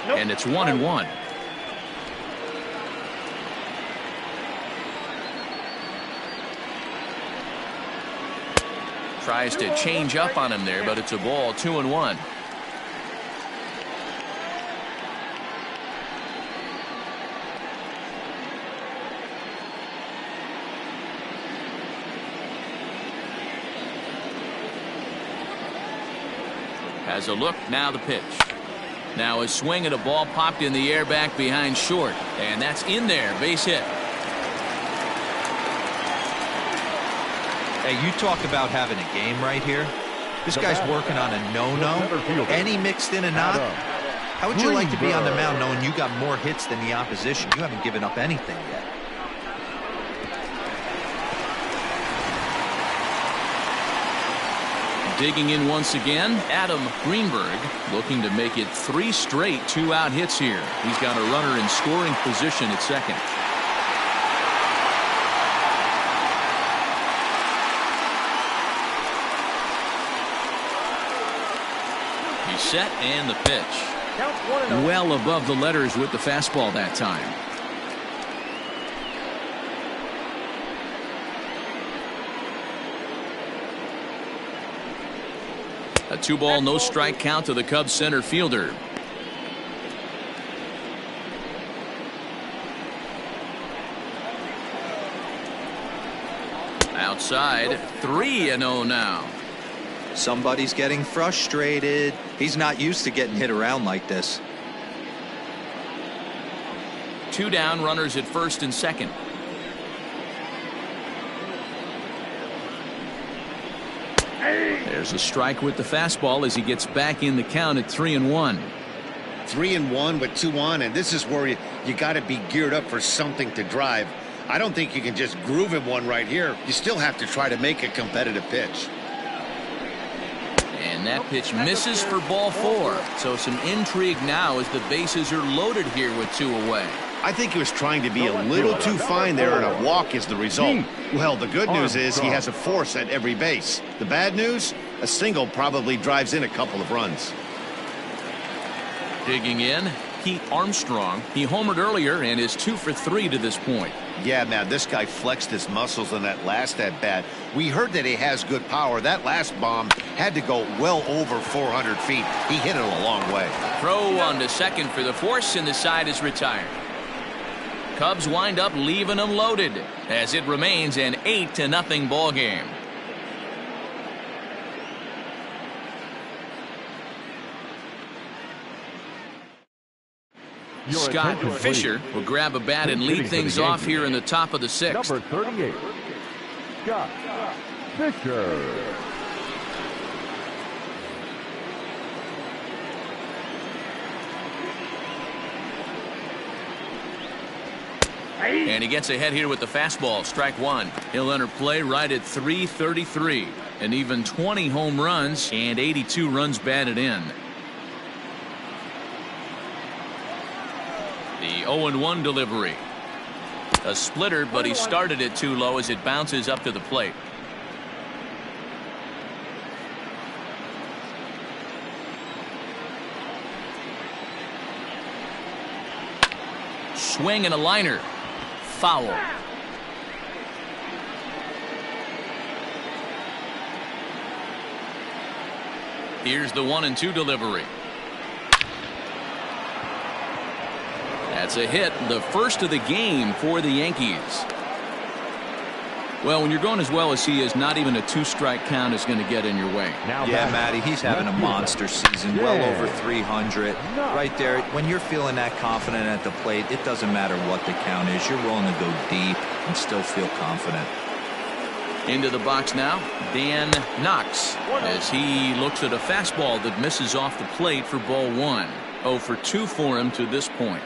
And it's 1-1. Tries to change up on him there, but it's a ball. 2-1. Has a look, now the pitch. Now a swing and a ball popped in the air back behind short. And that's in there, base hit.
Hey, you talk about having a game right here. This guy's working on a no-no, and he mixed in a knock. How would you like to be on the mound knowing you got more hits than the opposition? You haven't given up anything yet.
Digging in once again, Adam Greenberg, looking to make it 3 straight 2-out hits here. He's got a runner in scoring position at second. He's set and the pitch. Well above the letters with the fastball that time. A 2-ball, no strike count to the Cubs center fielder. Outside, 3-0 now.
Somebody's getting frustrated. He's not used to getting hit around like this.
2 down, runners at first and second. There's a strike with the fastball as he gets back in the count at 3-1.
3-1 with 2 on, and this is where you got to be geared up for something to drive. I don't think you can just groove him one right here. You still have to try to make a competitive pitch.
And that pitch misses for ball 4. So some intrigue now as the bases are loaded here with 2 away.
I think he was trying to be a little too fine there, and a walk is the result. Well, the good news is he has a force at every base. The bad news, a single probably drives in a couple of runs.
Digging in, Pete Armstrong. He homered earlier and is 2 for 3 to this point.
Yeah, man, this guy flexed his muscles on that last at-bat. We heard that he has good power. That last bomb had to go well over 400 feet. He hit it a long way.
Throw on to second for the force, and the side is retired. Cubs wind up leaving them loaded as it remains an 8-0 ball game. Scott Fisher will grab a bat and lead things off here in the top of the 6th.
Number 38, Scott Fisher.
And he gets ahead here with the fastball. Strike 1. He'll enter play right at 333. An even 20 home runs and 82 runs batted in. The 0-1 delivery. A splitter, but he started it too low as it bounces up to the plate. Swing and a liner. Foul. Here's the 1-2 delivery. That's a hit, the first of the game for the Yankees. Well, when you're going as well as he is, not even a 2-strike count is going to get in your way.
Yeah, Matty, he's having a monster season, well over 300. Right there, when you're feeling that confident at the plate, it doesn't matter what the count is. You're willing to go deep and still feel confident.
Into the box now, Dan Knox, as he looks at a fastball that misses off the plate for ball 1. 0 for 2 for him to this point.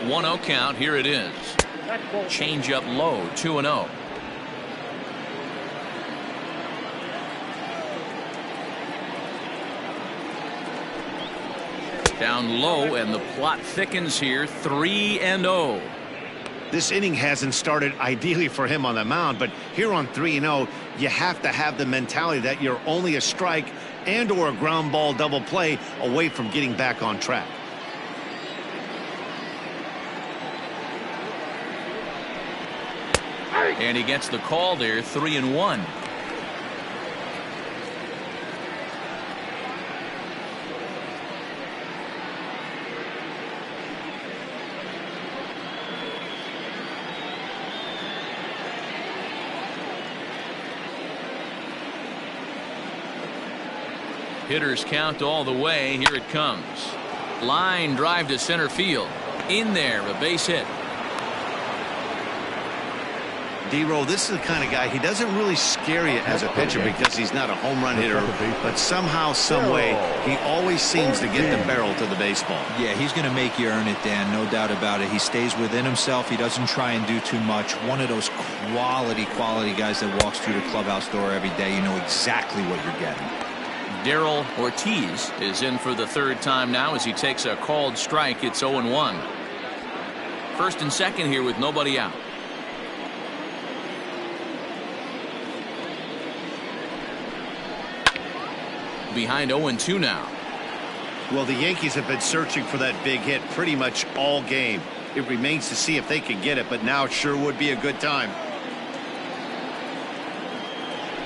One 1-0 count. Here it is. Change up low. 2-0. Down low, and the plot thickens here. 3-0.
This inning hasn't started ideally for him on the mound, but here on 3-0, you have to have the mentality that you're only a strike and or a ground ball double play away from getting back on track.
And he gets the call there. 3-1. Hitters count all the way. Here it comes. Line drive to center field. In there, a base hit.
D-Roll, this is the kind of guy, he doesn't really scare you as a pitcher because he's not a home run hitter, but somehow, some way, he always seems to get the barrel to the baseball.
Yeah, he's going to make you earn it, Dan, no doubt about it. He stays within himself. He doesn't try and do too much. One of those quality guys that walks through the clubhouse door every day. You know exactly what you're getting.
Daryl Ortiz is in for the 3rd time now as he takes a called strike. It's 0-1. First and second here with nobody out. Behind 0-2 now.
Well, the Yankees have been searching for that big hit pretty much all game. It remains to see if they can get it, but now it sure would be a good time.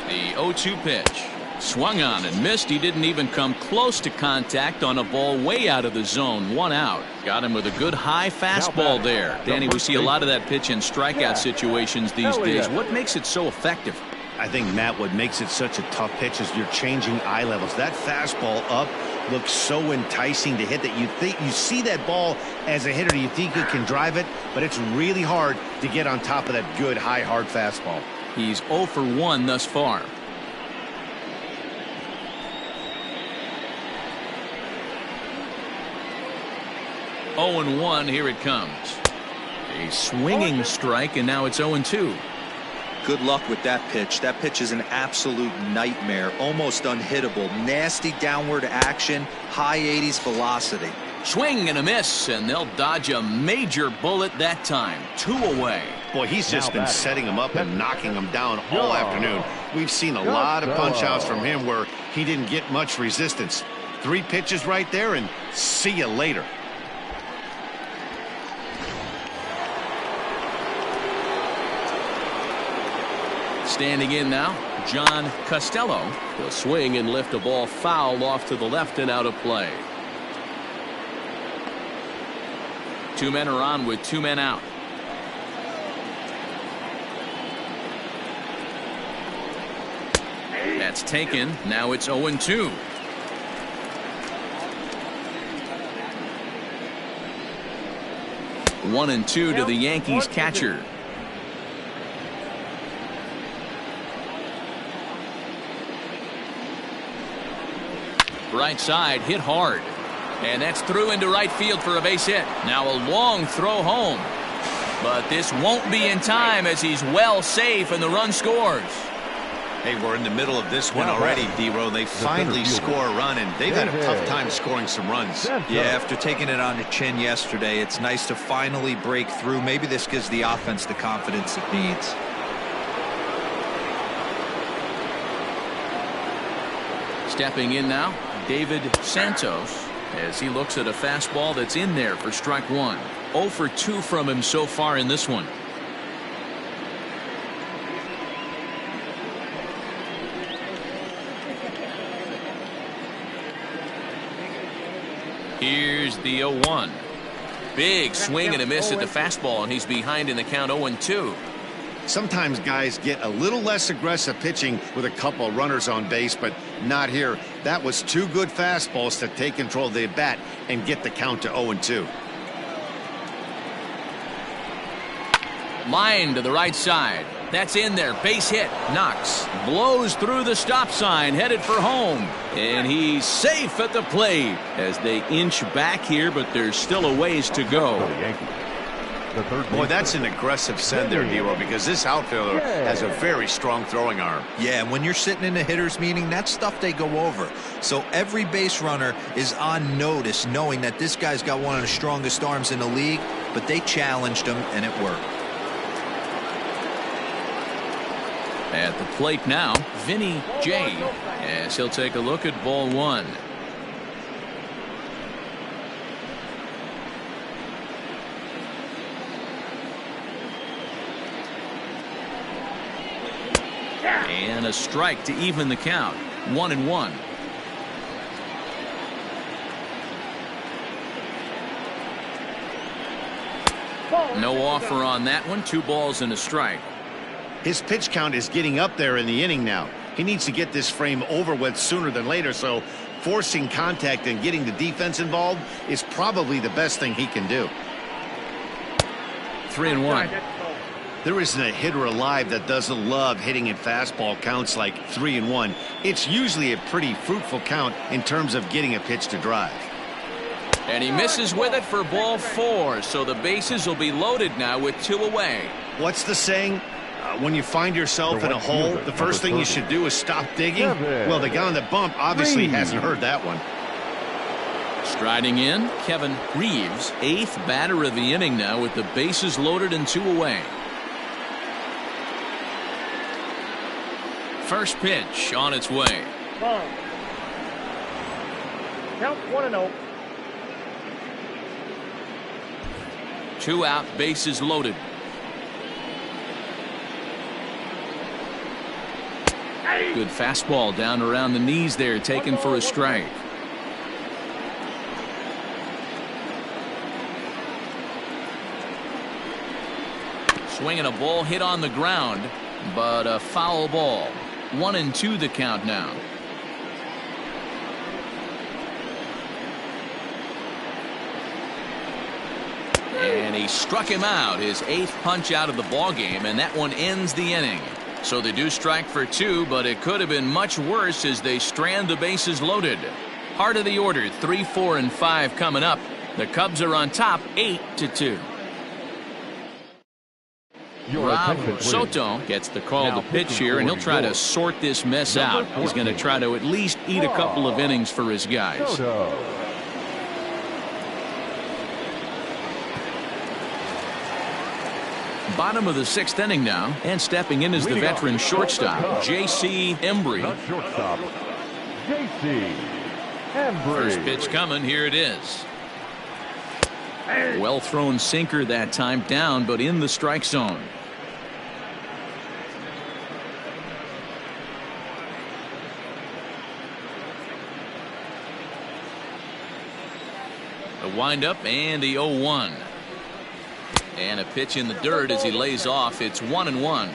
The 0-2 pitch. Swung on and missed. He didn't even come close to contact on a ball way out of the zone. 1 out. Got him with a good high fastball there. Danny, we see a lot of that pitch in strikeout situations these days. What makes it so effective?
I think, Matt, what makes it such a tough pitch is you're changing eye levels. That fastball up looks so enticing to hit that you see that ball as a hitter, you think you can drive it, but it's really hard to get on top of that good high hard fastball.
He's 0 for 1 thus far. Oh and 1, here it comes. A swinging strike, and now it's 0 and 2.
Good luck with that pitch. That pitch is an absolute nightmare, almost unhittable. Nasty downward action, high 80s velocity.
Swing and a miss, and they'll dodge a major bullet that time. 2 away.
Boy, he's just been setting him up and knocking him down all afternoon. We've seen a lot of punch outs from him where he didn't get much resistance. 3 pitches right there, and see you later.
Standing in now, John Costello.
He'll swing and lift a ball foul off to the left and out of play.
2 men are on with 2 men out. That's taken. Now it's 0 and 2. One and 2 to the Yankees catcher. Right side, hit hard. And that's through into right field for a base hit. Now a long throw home. But this won't be in time as he's well safe and the run scores.
Hey, we're in the middle of this one already, D-Row. They finally score a run, and they've had a tough time scoring some runs.
Yeah, after taking it on the chin yesterday, it's nice to finally break through. Maybe this gives the offense the confidence it needs.
Stepping in now, David Santos, as he looks at a fastball that's in there for strike 1. 0 for 2 from him so far in this one. Here's the 0-1. Big swing and a miss at the fastball, and he's behind in the count 0 and 2.
Sometimes guys get a little less aggressive pitching with a couple of runners on base, but not here. That was 2 good fastballs to take control of the bat and get the count to 0 and 2.
Line to the right side. That's in there. Base hit. Knox blows through the stop sign, headed for home. And he's safe at the plate as they inch back here, but there's still a ways to go.
Boy, that's an aggressive send there, D-Row, because this outfielder has a very strong throwing arm.
Yeah, and when you're sitting in a hitter's meeting, that's stuff they go over. So every base runner is on notice, knowing that this guy's got one of the strongest arms in the league, but they challenged him, and it worked.
At the plate now, Vinny J, as he'll take a look at ball 1. And a strike to even the count. 1 and 1. No offer on that one. 2 balls and a strike.
His pitch count is getting up there in the inning now. He needs to get this frame over with sooner than later, so forcing contact and getting the defense involved is probably the best thing he can do.
3 and 1.
There isn't a hitter alive that doesn't love hitting at fastball counts like 3 and 1. It's usually a pretty fruitful count in terms of getting a pitch to drive.
And he misses with it for ball 4, so the bases will be loaded now with 2 away.
What's the saying? When you find yourself in a hole, the first thing you should do is stop digging. Well, the guy on the bump obviously hasn't heard that one.
Striding in, Kevin Reeves, 8th batter of the inning now with the bases loaded and 2 away. First pitch on its way.
Count 1-0.
2 out, bases loaded. Good fastball down around the knees there, taken for a strike. Swinging a ball hit on the ground. but a foul ball. 1-2 the count now. And he struck him out, his 8th punch out of the ball game, and that one ends the inning. So they do strike for 2, but it could have been much worse as they strand the bases loaded. Heart of the order, 3, 4, and 5 coming up. The Cubs are on top, 8-2. Rob Soto gets the call to pitch here, and he'll try to sort this mess out. He's going to try to at least eat a couple of innings for his guys. Bottom of the 6th inning now, and stepping in is the veteran shortstop, J.C. Embry. First pitch coming, here it is. Well thrown sinker that time, down but in the strike zone. The windup and the 0-1. And a pitch in the dirt as he lays off. It's 1-1.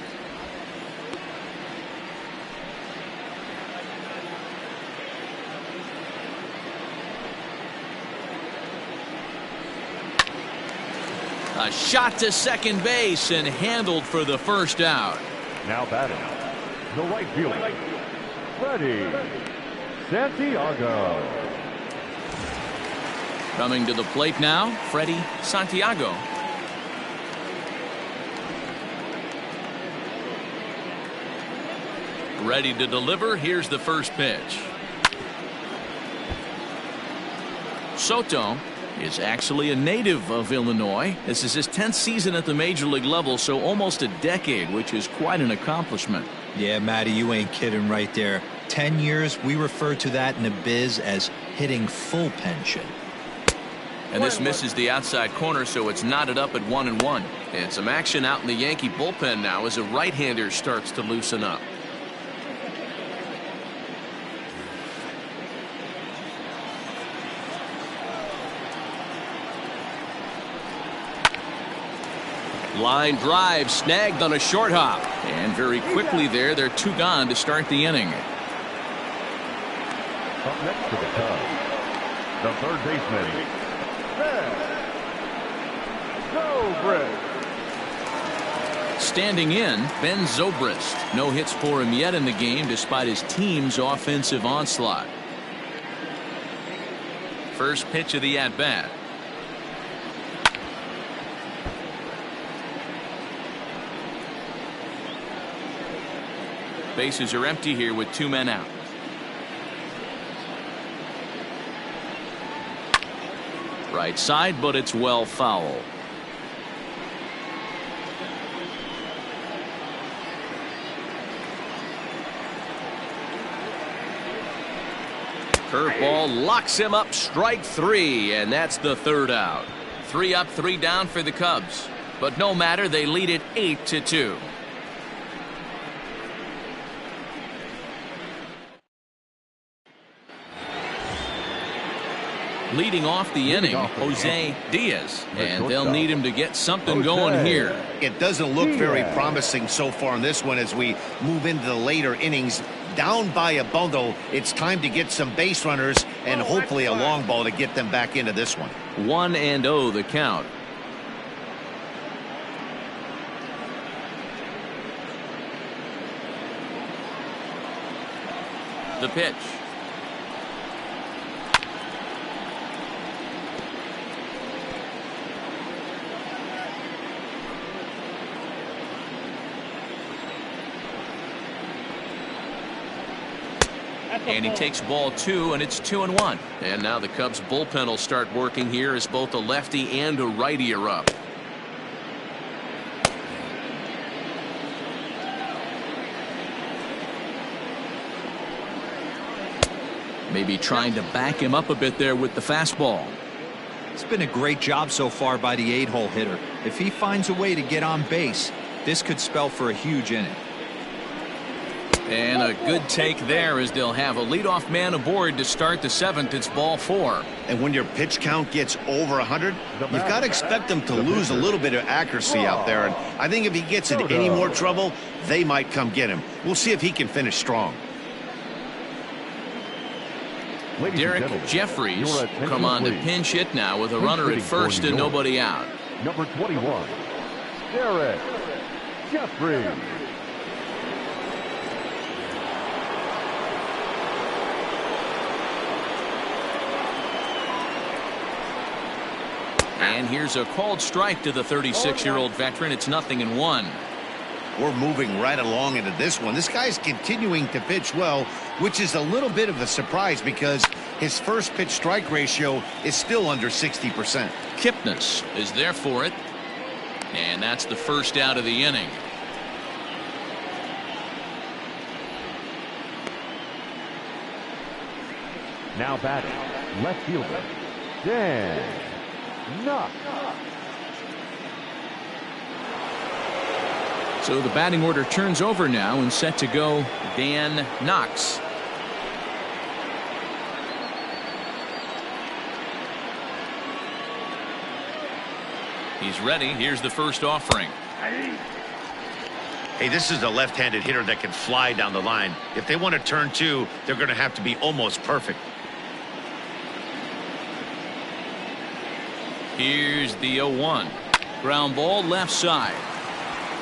A shot to second base and handled for the first out.
Now batting, the right fielder, Freddie Santiago.
Coming to the plate now, Freddie Santiago. Ready to deliver. Here's the first pitch. Soto is actually a native of Illinois. This is his 10th season at the major league level, so almost a decade, which is quite an accomplishment.
Yeah, Matty, you ain't kidding right there. 10 years, we refer to that in the biz as hitting full pension.
And this misses the outside corner, so it's knotted up at 1-1. And some action out in the Yankee bullpen now as a right-hander starts to loosen up. Line drive snagged on a short hop. And very quickly there, they're 2 gone to start the inning.
Up next to the Cubs, the third baseman, Zobrist.
Standing in, Ben Zobrist. No hits for him yet in the game despite his team's offensive onslaught. First pitch of the at-bat. Bases are empty here with 2 men out. Right side, but it's well foul. Curveball locks him up, strike 3, and that's the 3rd out. 3 up, 3 down for the Cubs. But no matter, they lead it 8-2. Leading off the inning, Jose Diaz, and they'll need him to get something going here.
It doesn't look very promising so far in this one as we move into the later innings. Down by a bundle, it's time to get some base runners and hopefully a long ball to get them back into this one.
1-0 the count. The pitch. And he takes ball 2, and it's 2-1. And now the Cubs bullpen will start working here as both a lefty and a righty are up. Maybe trying to back him up a bit there with the fastball.
It's been a great job so far by the 8-hole hitter. If he finds a way to get on base, this could spell for a huge inning.
And a good take there as they'll have a leadoff man aboard to start the 7th. It's ball 4.
And when your pitch count gets over 100, you've got to expect them to lose a little bit of accuracy out there. And I think if he gets in any more trouble, they might come get him. We'll see if he can finish strong.
Derek Jeffries come on to pinch hit now with a runner at first and nobody out.
Number 21, Derek Jeffries.
And here's a called strike to the 36-year-old veteran. It's 0-1.
We're moving right along into this one. This guy's continuing to pitch well, which is a little bit of a surprise because his first pitch strike ratio is still under 60%.
Kipnis is there for it. And that's the first out of the inning.
Now batting, left fielder, Dan Knox.
So the batting order turns over now and set to go Dan Knox. He's ready. Here's the first offering.
Hey, this is a left-handed hitter that can fly down the line. If they want to turn 2, they're going to have to be almost perfect.
Here's the 0-1. Ground ball left side.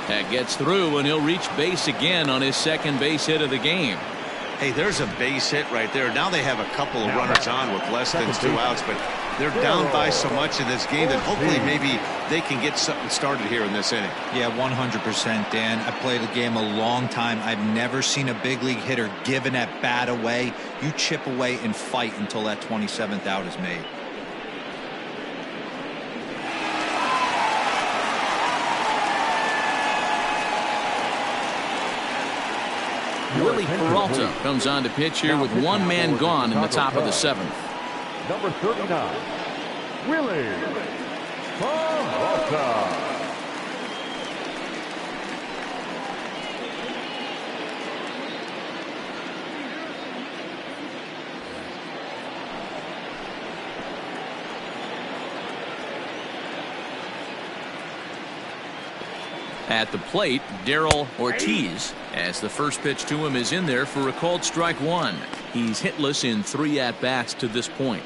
That gets through, and he'll reach base again on his second base hit of the game.
Hey, there's a base hit right there. Now they have a couple of runners on with less than 2 outs, but they're down by so much in this game that hopefully maybe they can get something started here in this inning.
Yeah, 100%, Dan. I played the game a long time. I've never seen a big league hitter give an at-bat away. You chip away and fight until that 27th out is made.
Willie Peralta comes on to pitch here with one man gone in the top of the 7th.
Number 39, Willie Peralta.
At the plate, Daryl Ortiz, as the first pitch to him is in there for a called strike 1. He's hitless in 3 at-bats to this point.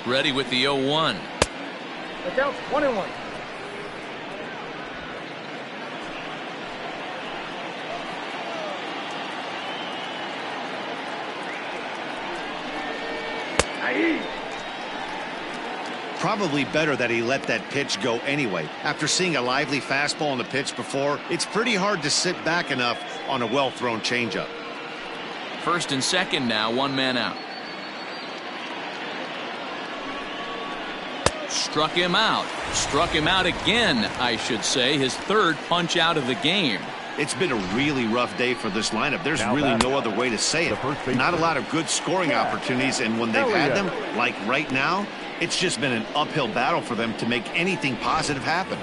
Ready with the 0-1.
The count's 1-1.
Probably better that he let that pitch go anyway. After seeing a lively fastball on the pitch before, it's pretty hard to sit back enough on a well-thrown changeup.
First and second now, one man out. Struck him out. Struck him out again, I should say. His third punch out of the game.
It's been a really rough day for this lineup. There's really no other way to say it. Not a lot of good scoring opportunities, and when they've had them, like right now, it's just been an uphill battle for them to make anything positive happen.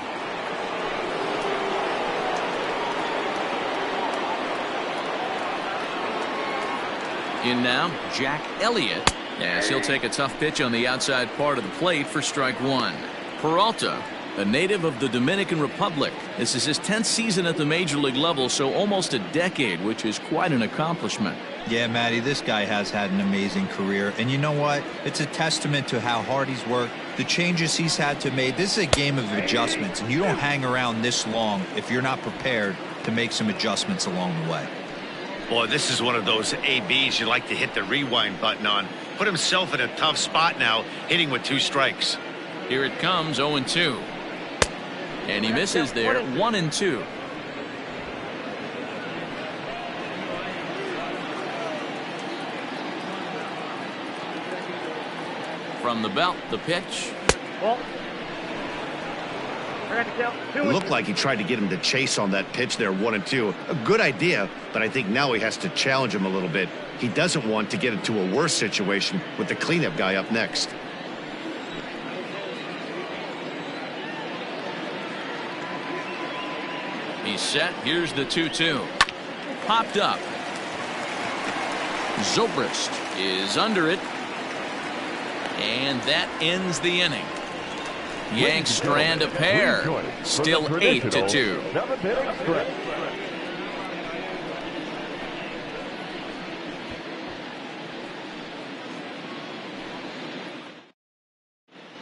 In now, Jack Elliott, as he'll take a tough pitch on the outside part of the plate for strike 1. Peralta, a native of the Dominican Republic. This is his 10th season at the major league level, so almost a decade, which is quite an accomplishment.
Yeah, Matty, this guy has had an amazing career. And you know what? It's a testament to how hard he's worked, the changes he's had to make. This is a game of adjustments, and you don't hang around this long if you're not prepared to make some adjustments along the way.
Boy, this is one of those ABs you like to hit the rewind button on. Put himself in a tough spot now, hitting with 2 strikes.
Here it comes, 0-2. And he misses there, 1-2. From the belt, the pitch.
It looked like he tried to get him to chase on that pitch there, 1-2. A good idea, but I think now he has to challenge him a little bit. He doesn't want to get into a worse situation with the cleanup guy up next.
He's set. Here's the 2-2. Popped up. Zobrist is under it. And that ends the inning. Yanks strand a pair. Still 8-2.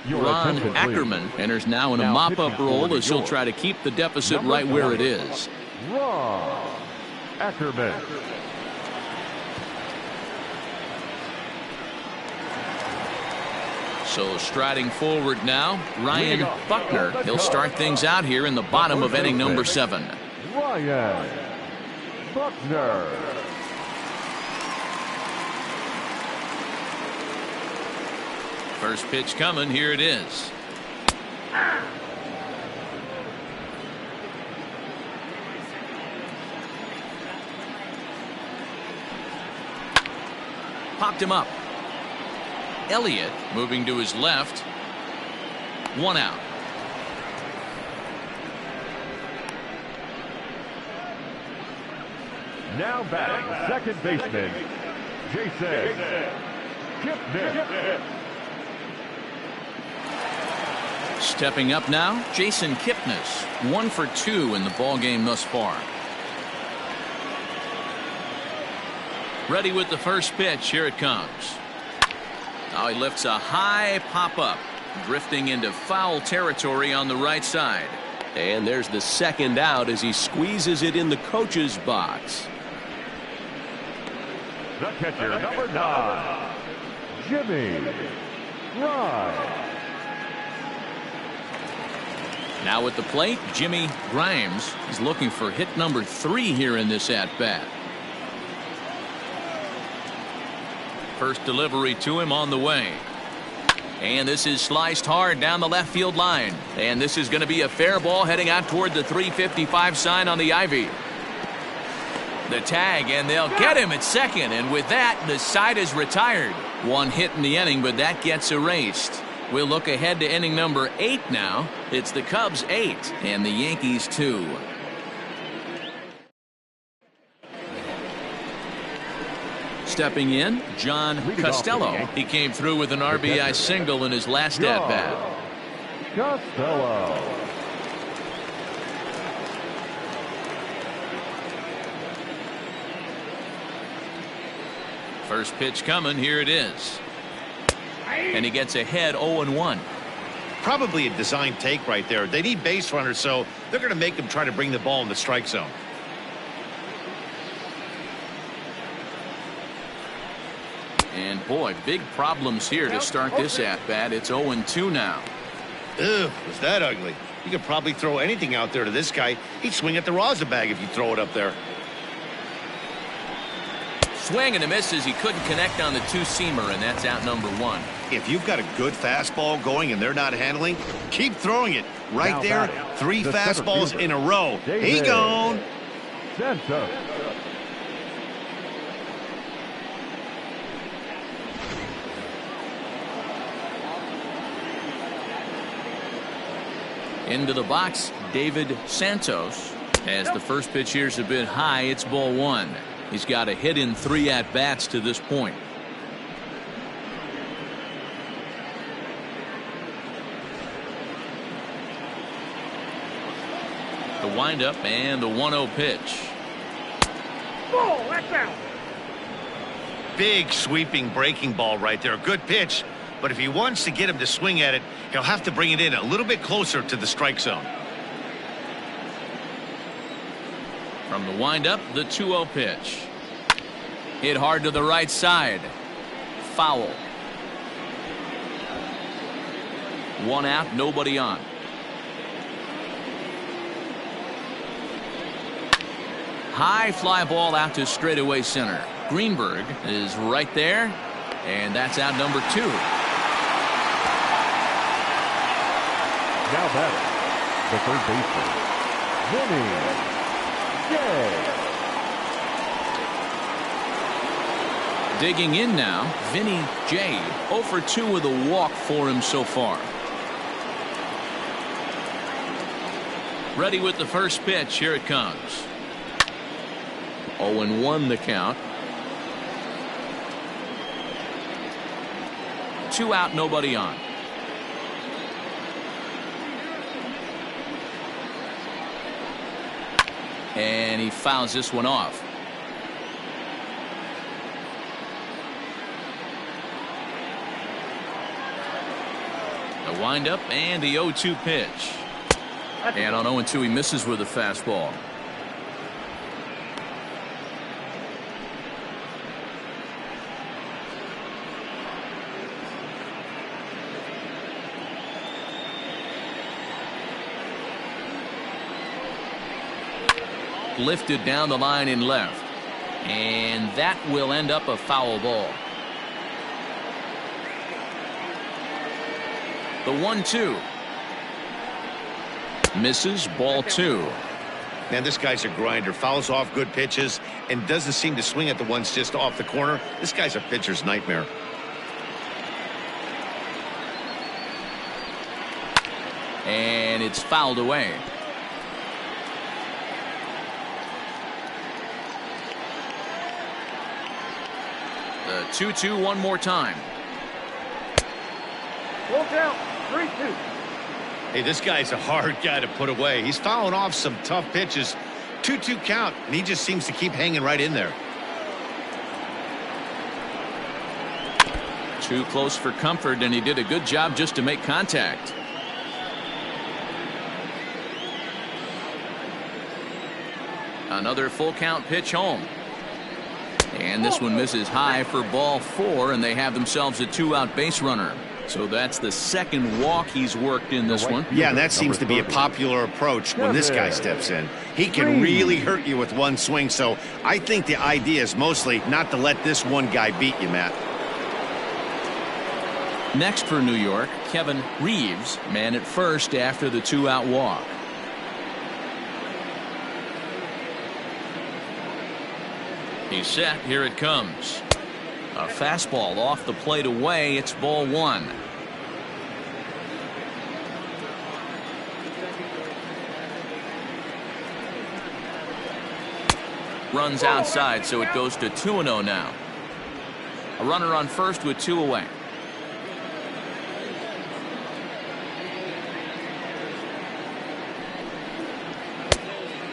Ron Ackerman enters now in a mop-up role as he'll try to keep the deficit right where it is.
Ron Ackerman.
So striding forward now, Ryan Buckner. He'll start things out here in the bottom of inning number 7.
Ryan Buckner.
First pitch coming. Here it is. Popped him up. Elliott moving to his left. 1 out.
Now batting second baseman Jason Kipnis.
Stepping up now, Jason Kipnis. 1 for 2 in the ball game thus far. Ready with the first pitch. Here it comes. Now he lifts a high pop-up, drifting into foul territory on the right side.
And there's the second out as he squeezes it in the coach's box.
The catcher, number 9, Jimmy Grimes.
Now at the plate, Jimmy Grimes is looking for hit number 3 here in this at-bat. First delivery to him on the way. And this is sliced hard down the left field line. And this is going to be a fair ball heading out toward the 355 sign on the ivy. The tag, and they'll get him at second. And with that, the side is retired. 1 hit in the inning, but that gets erased. We'll look ahead to inning number 8 now. It's the Cubs 8 and the Yankees 2. Stepping in, John Costello. He came through with an RBI single in his last at-bat.
Costello.
First pitch coming. Here it is. And he gets ahead 0-1.
Probably a design take right there. They need base runners, so they're going to make him try to bring the ball in the strike zone.
And boy, big problems here to start this at-bat. It's 0-2 now.
Ugh, was that ugly? You could probably throw anything out there to this guy. He'd swing at the rosin bag if you throw it up there.
Swing and a miss as he couldn't connect on the two-seamer, and that's out number 1.
If you've got a good fastball going and they're not handling, keep throwing it. Right
Now
there,
batting,
3
the
fastballs
center
in a row.
David
He gone.
Santos.
Into the box, David Santos. As the first pitch here's a bit high, it's ball 1. He's got a hit in 3 at-bats to this point. The windup and the 1-0 pitch.
Ball, that's out.
Big sweeping breaking ball right there. Good pitch. But if he wants to get him to swing at it, he'll have to bring it in a little bit closer to the strike zone.
From the windup, the 2-0 pitch. Hit hard to the right side. Foul. 1 out, nobody on. High fly ball out to straightaway center. Greenberg is right there, and that's out number 2.
Now batting, the third baseman, Vinny J.
Digging in now, Vinny J. 0 for 2 with a walk for him so far. Ready with the first pitch. Here it comes. 0-1 the count. 2 out, nobody on. And he fouls this one off. The windup and the 0-2 pitch. And on 0-2 he misses with a fastball. Lifted down the line in left, and that will end up a foul ball. The 1-2 misses, ball 2.
Man, this guy's a grinder. Fouls off good pitches and doesn't seem to swing at the ones just off the corner. This guy's a pitcher's nightmare.
And it's fouled away. The 2-2 one more time.
Full count, 3-2.
Hey, this guy's a hard guy to put away. He's fouling off some tough pitches. 2-2 count, and he just seems to keep hanging right in there.
Too close for comfort, and he did a good job just to make contact. Another full count pitch home. And this one misses high for ball 4, and they have themselves a 2-out base runner. So that's the second walk he's worked in this one.
Yeah, and that seems to be a popular approach when this guy steps in. He can really hurt you with one swing, so I think the idea is mostly not to let this one guy beat you, Matt.
Next for New York, Kevin Reeves, man at first after the 2-out walk. He's set. Here it comes. A fastball off the plate away. It's ball 1. Runs outside, so it goes to 2-0 now. A runner on first with 2 away.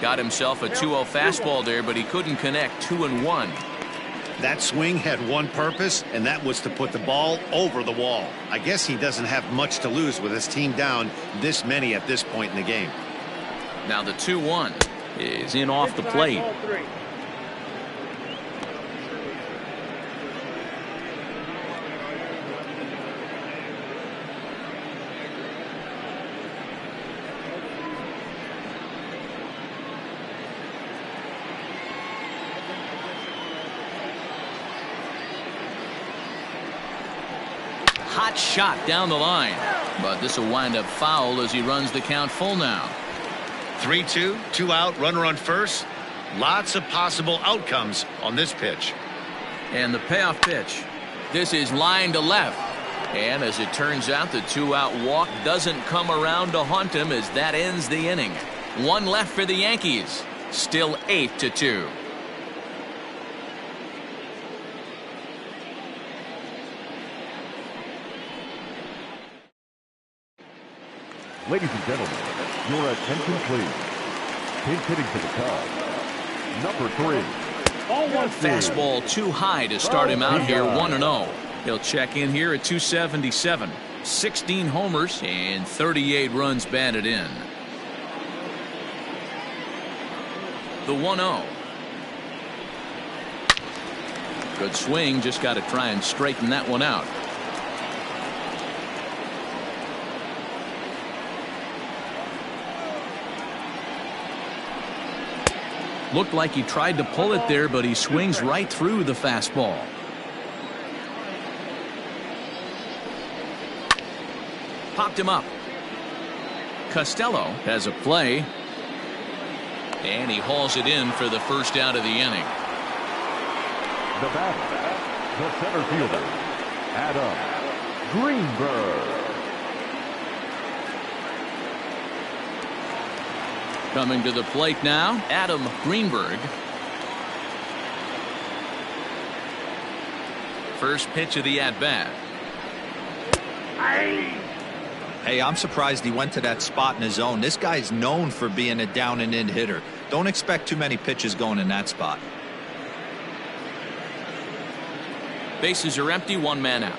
Got himself a 2-0 fastball there, but he couldn't connect. 2-1.
That swing had one purpose, and that was to put the ball over the wall. I guess he doesn't have much to lose with his team down this many at this point in the game.
Now the 2-1 is in off the plate. Hot shot down the line, but this will wind up foul as he runs the count full now.
3-2, 2 out, runner on first. Lots of possible outcomes on this pitch.
And the payoff pitch. This is line to left. And as it turns out, the 2-out walk doesn't come around to haunt him as that ends the inning. 1 left for the Yankees. Still 8-2.
Ladies and gentlemen, your attention please. Pinch hitting for the Cubs, number 3.
Fastball too high to start him out here. 1-0. He'll check in here at 277. 16 homers and 38 runs batted in. The 1-0. Good swing. Just got to try and straighten that one out. Looked like he tried to pull it there, but he swings right through the fastball. Popped him up. Costello has a play. And he hauls it in for the first out of the inning.
The batter, the center fielder, Adam Greenberg.
Coming to the plate now, Adam Greenberg. First pitch of the at-bat.
Hey, I'm surprised he went to that spot in his zone. This guy's known for being a down and in hitter. Don't expect too many pitches going in that spot.
Bases are empty, one man out.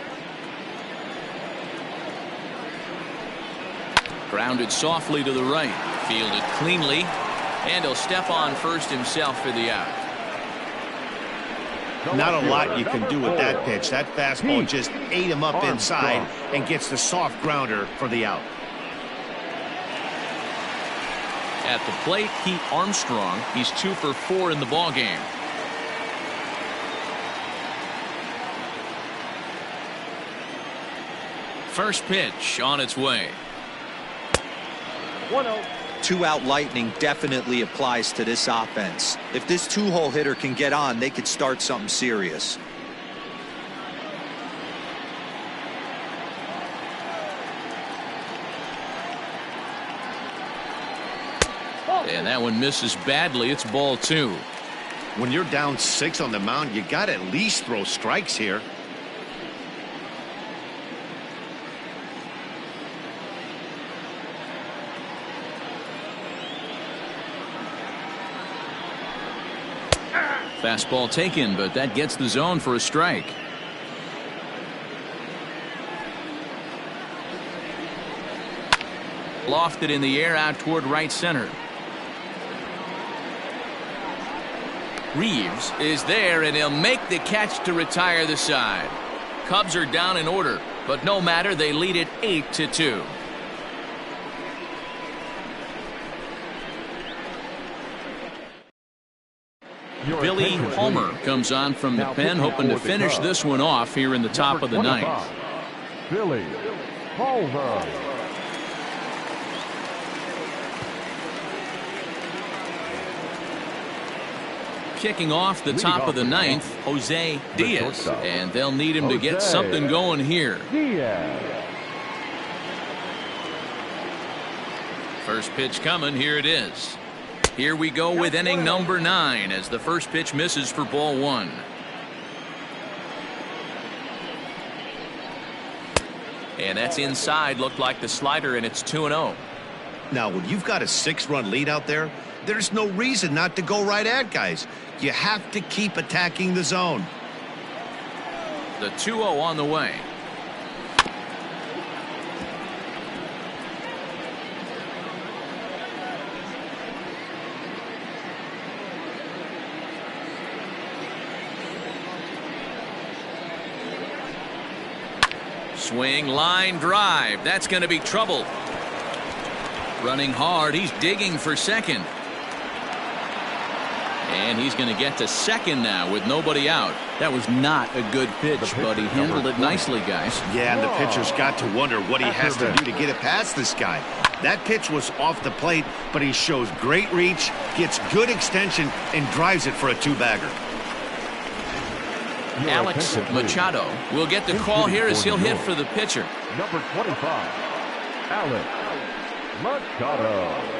Grounded softly to the right. Fielded cleanly. And he'll step on first himself for the out.
Not a lot you can do with that pitch. That fastball just ate him up inside and gets the soft grounder for the out.
At the plate, Pete Armstrong. He's 2 for 4 in the ballgame. First pitch on its way.
1-0.
2-out lightning definitely applies to this offense. If this two-hole hitter can get on, they could start something serious.
And that one misses badly. It's ball 2.
When you're down 6 on the mound, you got to at least throw strikes here.
Fastball taken, but that gets the zone for a strike. Lofted in the air out toward right center. Reeves is there, and he'll make the catch to retire the side. Cubs are down in order, but no matter, they lead it 8-2. Billy Homer comes on from the pen, hoping to finish this one off here in the top of the ninth.
Billy Homer.
Kicking off the top of the ninth, Jose Diaz, and they'll need him to get something going here. First pitch coming, here it is. Here we go with inning number 9 as the first pitch misses for ball 1. And that's inside, looked like the slider, and it's 2-0.
Now, when you've got a 6-run lead out there, there's no reason not to go right at guys. You have to keep attacking the zone.
The 2-0 on the way. Swing, line drive. That's going to be trouble. Running hard. He's digging for second. And he's going to get to second now with nobody out. That was not a good pitch, but he handled it nicely, guys.
Yeah, and the pitcher's got to wonder what he has to do to get it past this guy. That pitch was off the plate, but he shows great reach, gets good extension, and drives it for a 2-bagger.
Alex Machado will get the call here as he'll hit for the pitcher.
Number 25, Alex Machado.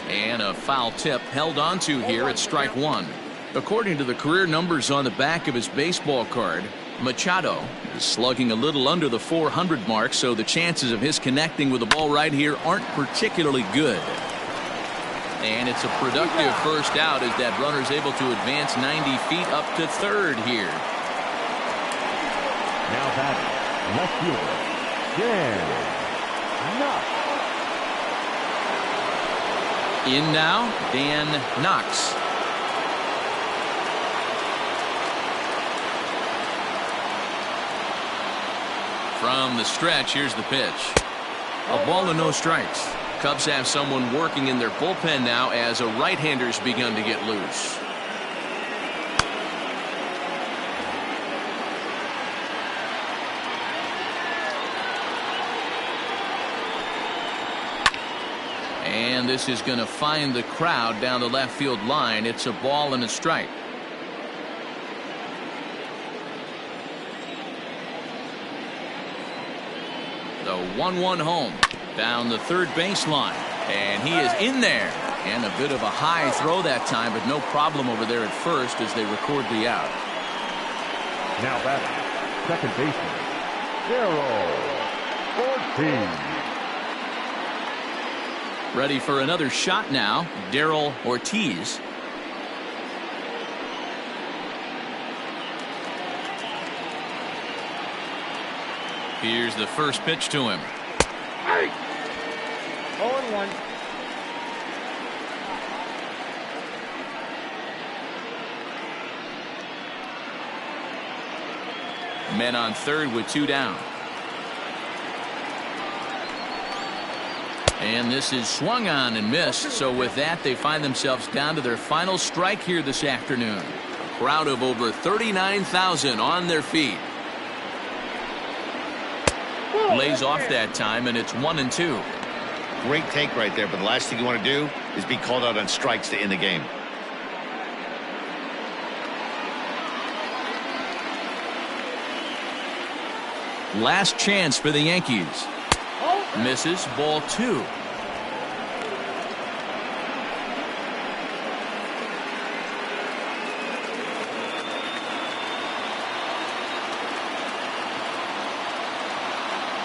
And a foul tip held onto here at strike 1. According to the career numbers on the back of his baseball card, Machado is slugging a little under the 400 mark, so the chances of his connecting with the ball right here aren't particularly good. And it's a productive first out as that runner's able to advance 90 feet up to third here.
Now batting, left fielder, Dan Knox.
In now, Dan Knox. From the stretch, here's the pitch. A ball and no strikes. Cubs have someone working in their bullpen now as a right-hander's begun to get loose. And this is going to find the crowd down the left field line. It's a ball and a strike. 1-1 home. Down the third baseline. And he is in there. And a bit of a high throw that time, but no problem over there at first as they record the out.
Now batting, second baseman, Darryl Ortiz.
Ready for another shot now, Darryl Ortiz. Here's the first pitch to him.
0-1.
Men on third with 2 down. And this is swung on and missed. So with that, they find themselves down to their final strike here this afternoon. A crowd of over 39,000 on their feet. Lays off that time, and it's 1-2.
Great take right there, but the last thing you want to do is be called out on strikes to end the game.
Last chance for the Yankees. Misses, ball 2.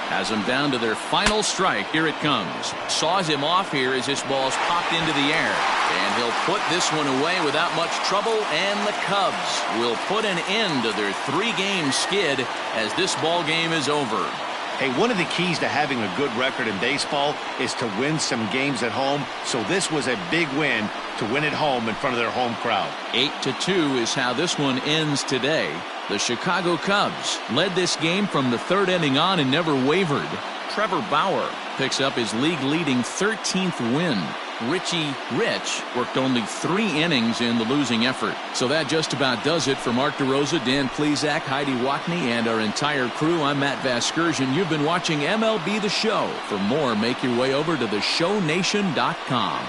Has them down to their final strike. Here it comes. Saws him off here as this ball's popped into the air. And he'll put this one away without much trouble. And the Cubs will put an end to their 3-game skid as this ball game is over.
Hey, one of the keys to having a good record in baseball is to win some games at home. So this was a big win to win at home in front of their home crowd.
8-2 is how this one ends today. The Chicago Cubs led this game from the third inning on and never wavered. Trevor Bauer picks up his league-leading 13th win. Richie Rich worked only 3 innings in the losing effort. So that just about does it for Mark DeRosa, Dan Plesac, Heidi Wackney, and our entire crew. I'm Matt Vasgersian. You've been watching MLB The Show. For more, make your way over to theshownation.com.